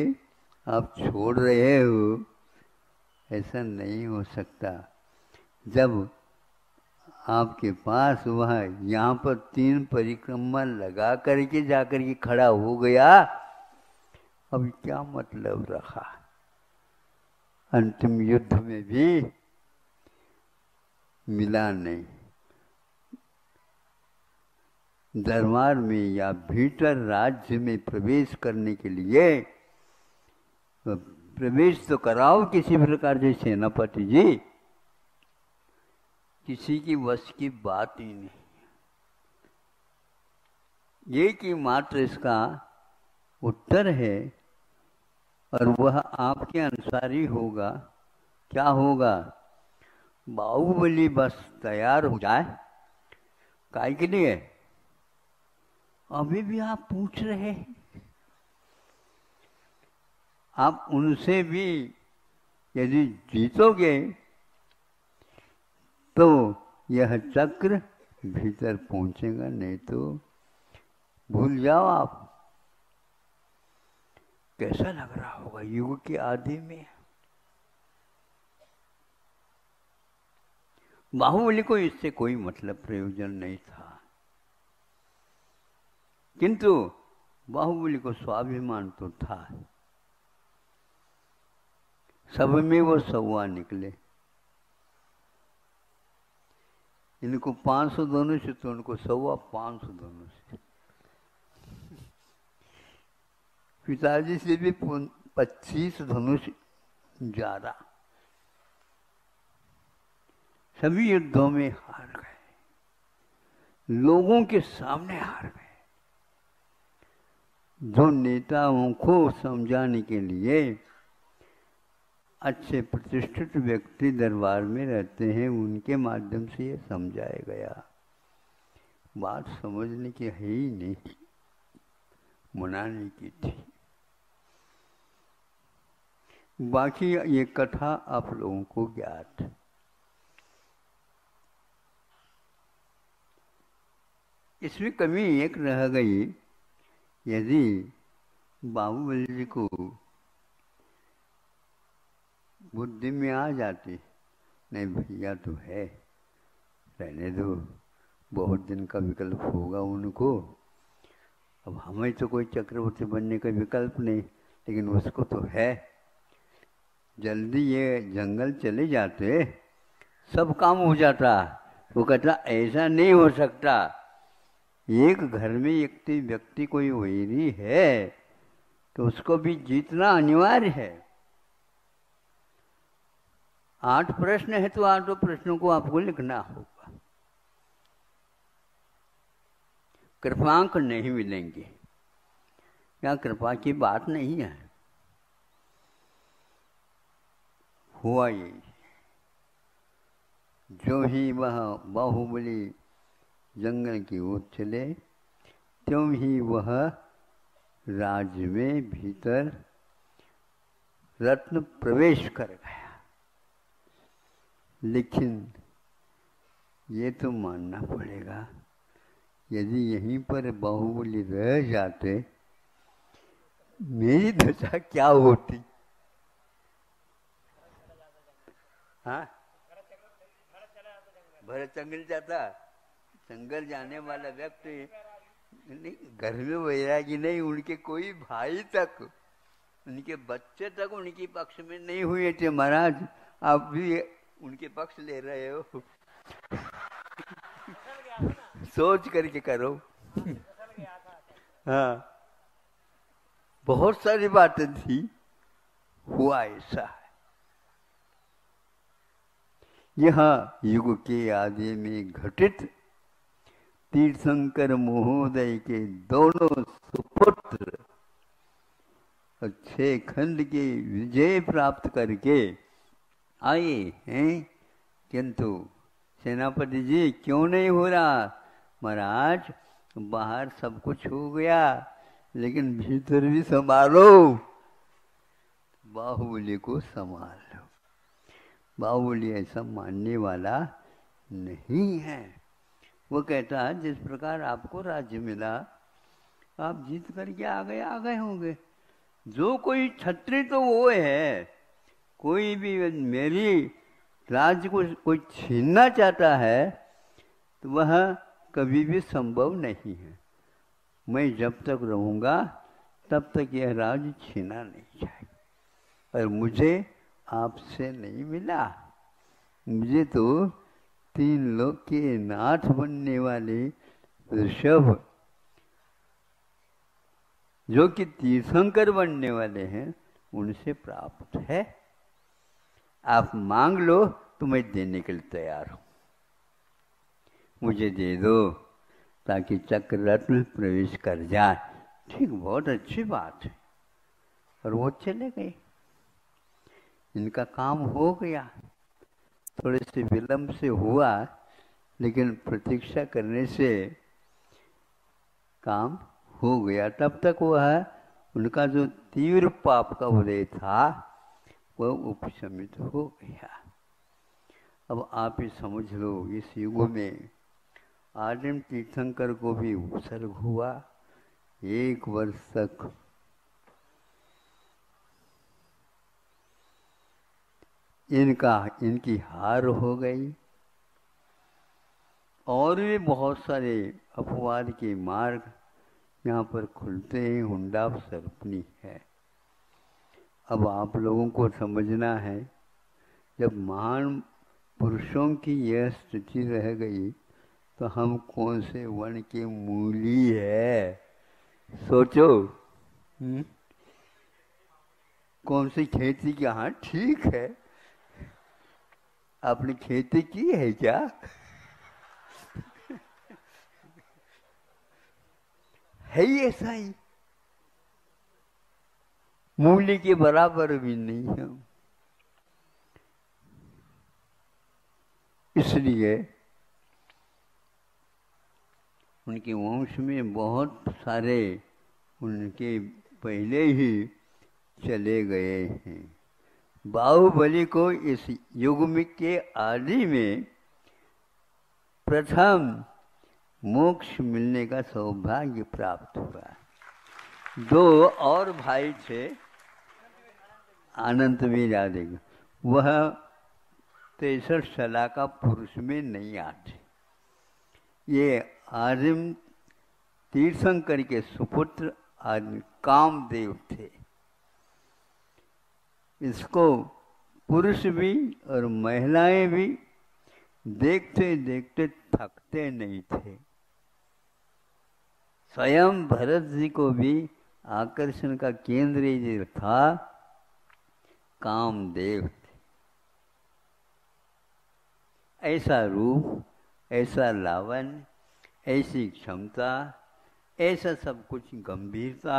आप छोड़ रहे हो, ऐसा नहीं हो सकता। जब आपके पास वह यहाँ पर 3 परिक्रमा लगा करके जाकर के खड़ा हो गया, अब क्या मतलब रखा? अंतिम युद्ध में भी मिला नहीं, दरबार में या भीतर राज्य में प्रवेश करने के लिए प्रवेश तो कराओ किसी प्रकार से सेनापति जी, किसी की वश की बात ही नहीं। ये कि मात्र इसका उत्तर है और वह आपके अनुसार ही होगा। क्या होगा? बाहुबली बस तैयार हो जाए, काय के लिए? अभी भी आप पूछ रहे हैं। आप उनसे भी यदि जीतोगे तो यह चक्र भीतर पहुंचेगा, नहीं तो भूल जाओ आप। कैसा लग रहा होगा युग के आदि में? बाहुबली को इससे कोई मतलब प्रयोजन नहीं था, किंतु बाहुबली को स्वाभिमान तो था। सब में वो सवा निकले। इनको 500 दोनों से, तो उनको 550 दोनों से। पिताजी से भी 25 धनुष ज्यादा। सभी युद्धों में हार गए, लोगों के सामने हार गए। जो नेताओं को समझाने के लिए अच्छे प्रतिष्ठित व्यक्ति दरबार में रहते हैं, उनके माध्यम से ये समझाया गया। बात समझने की है ही नहीं, मनाने की थी। बाकी ये कथा आप लोगों को ज्ञात है। इसमें कमी एक रह गई, यदि बाहुबली जी को बुद्धि में आ जाती, नहीं भैया तो है, रहने दो, बहुत दिन का विकल्प होगा उनको, अब हमें तो कोई चक्रवर्ती बनने का विकल्प नहीं, लेकिन उसको तो है, जल्दी ये जंगल चले जाते सब काम हो जाता। वो कहता ऐसा नहीं हो सकता, एक घर में एक व्यक्ति कोई वैरी है तो उसको भी जीतना अनिवार्य है। 8 प्रश्न है तो 8 प्रश्नों को आपको लिखना होगा। कृपांक नहीं मिलेंगे, क्या कृपा की बात नहीं है? हुआ ये, जो ही वह बाहुबली जंगल की ओर चले, त्यों ही वह राज्य में भीतर रत्न प्रवेश कर गया। लेकिन ये तो मानना पड़ेगा, यदि यहीं पर बाहुबली रह जाते, मेरी दशा क्या होती? हाँ, भरत जंगल जाता। जंगल जाने वाला व्यक्ति नहीं, घर में वैरागी नहीं, उनके कोई भाई तक, उनके बच्चे तक उनके पक्ष में नहीं हुए थे। महाराज आप भी उनके पक्ष ले रहे हो, सोच करके करो। हाँ, बहुत सारी बातें थी, हुआ ऐसा है। यह युग के आदि में घटित तीर्थंकर महोदय के दोनों सुपुत्र 6 खंड की विजय प्राप्त करके आए हैं, किंतु सेनापति जी क्यों नहीं हो रहा? महाराज बाहर सब कुछ हो गया, लेकिन भीतर भी संभालो, बाहुबली को संभालो। बाहुबली ऐसा मानने वाला नहीं है। वो कहता है जिस प्रकार आपको राज्य मिला, आप जीत करके आ गए होंगे। जो कोई छत्री तो वो है, कोई भी मेरी राज्य को कोई छीनना चाहता है तो वह कभी भी संभव नहीं है। मैं जब तक रहूँगा तब तक यह राज्य छीना नहीं जाएगा। और मुझे आपसे नहीं मिला, मुझे तो 3 लोक के नाथ बनने वाले ऋषभ जो कि तीर्थंकर बनने वाले हैं उनसे प्राप्त है। आप मांग लो तो मैं देने के लिए तैयार हूं, मुझे दे दो ताकि चक्र रत्न में प्रवेश कर जाए। ठीक, बहुत अच्छी बात है। और वो चले गए, इनका काम हो गया। थोड़े से विलंब से हुआ, लेकिन प्रतीक्षा करने से काम हो गया। तब तक वह उनका जो तीव्र पाप का उदय था वह उपशमित हो गया। अब आप ही समझ लो, इस युग में आदिम तीर्थंकर को भी उपसर्ग हुआ 1 वर्ष तक। इनकी हार हो गई। और भी बहुत सारे अपवाद के मार्ग यहाँ पर खुलते हैं। हुंडा सर्पनी है। अब आप लोगों को समझना है, जब महान पुरुषों की यह स्थिति रह गई तो हम कौन से वन के मूली है? सोचो। कौन सी खेती की? हाँ ठीक है, आपने खेती की है क्या? है ही ऐसा ही, मूली के बराबर भी नहीं है। इसलिए उनके वंश में बहुत सारे उनके पहले ही चले गए हैं। बाहुबली को इस युग में के आदि में प्रथम मोक्ष मिलने का सौभाग्य प्राप्त हुआ। 2 और भाई थे, अनंतवीर आदि, वह 63 साल का पुरुष में नहीं आते। ये आदिम तीर्थंकर के सुपुत्र कामदेव थे। इसको पुरुष भी और महिलाएं भी देखते देखते थकते नहीं थे। स्वयं भरत जी को भी आकर्षण का केंद्र जो था कामदेव थे। ऐसा रूप, ऐसा लावण्य, ऐसी क्षमता, ऐसा सब कुछ गंभीरता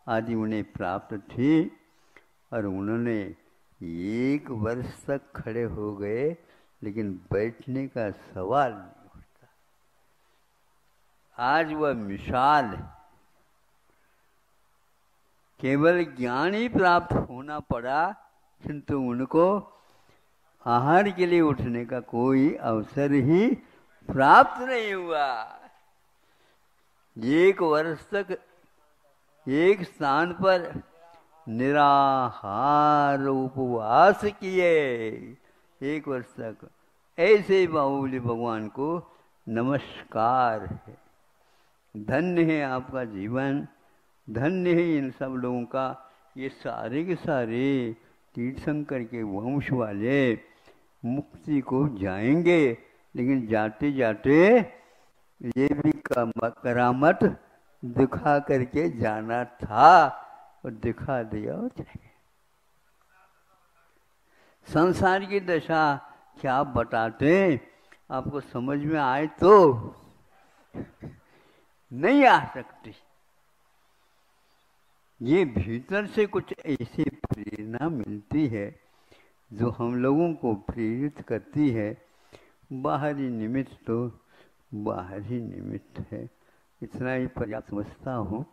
आदि उन्हें प्राप्त थी। और उन्होंने 1 वर्ष तक खड़े हो गए, लेकिन बैठने का सवाल नहीं उठता। आज वह मिसाल है। केवल ज्ञान ही प्राप्त होना पड़ा, किंतु उनको आहार के लिए उठने का कोई अवसर ही प्राप्त नहीं हुआ। 1 वर्ष तक एक स्थान पर निराहार उपवास किए। 1 वर्ष तक। ऐसे बाहुबली भगवान को नमस्कार है। धन्य है आपका जीवन, धन्य है इन सब लोगों का। ये सारे के सारे तीर्थंकर के वंश वाले मुक्ति को जाएंगे, लेकिन जाते जाते ये भी करामत दिखा करके जाना था और दिखा दिया और चले गए। संसार की दशा क्या बताते, आपको समझ में आए तो नहीं आ सकती। ये भीतर से कुछ ऐसी प्रेरणा मिलती है जो हम लोगों को प्रेरित करती है। बाहरी निमित्त तो बाहरी निमित्त है, इतना ही पर्याप्त समझता हूँ।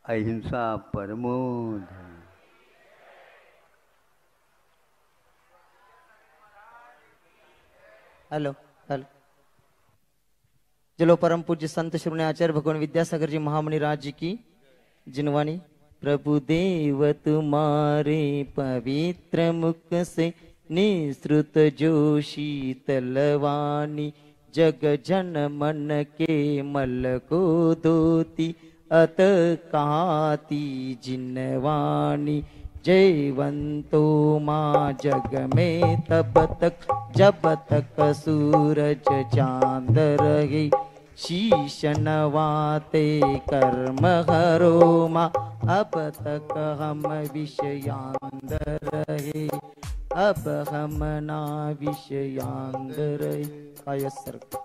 अहिंसा परमो धर्म।
Hello hello. चलो परम पूज्य संत श्री आचार्य भगवान विद्यासागर जी महामुनि राज जी की जिनवाणी। प्रभु देव तुम्हारे पवित्र मुख से निसृत जो शीतलवाणी, जग जन मन के मल को धोती अत कहती जिनवाणी। जयवंतो माँ जग में तब तक जब तक सूरज चांद रहे, शीश नवाते कर्म हरो माँ, अब तक हम विषयांद रहे, अब हम ना विषयांद रहे। आय सर्ग।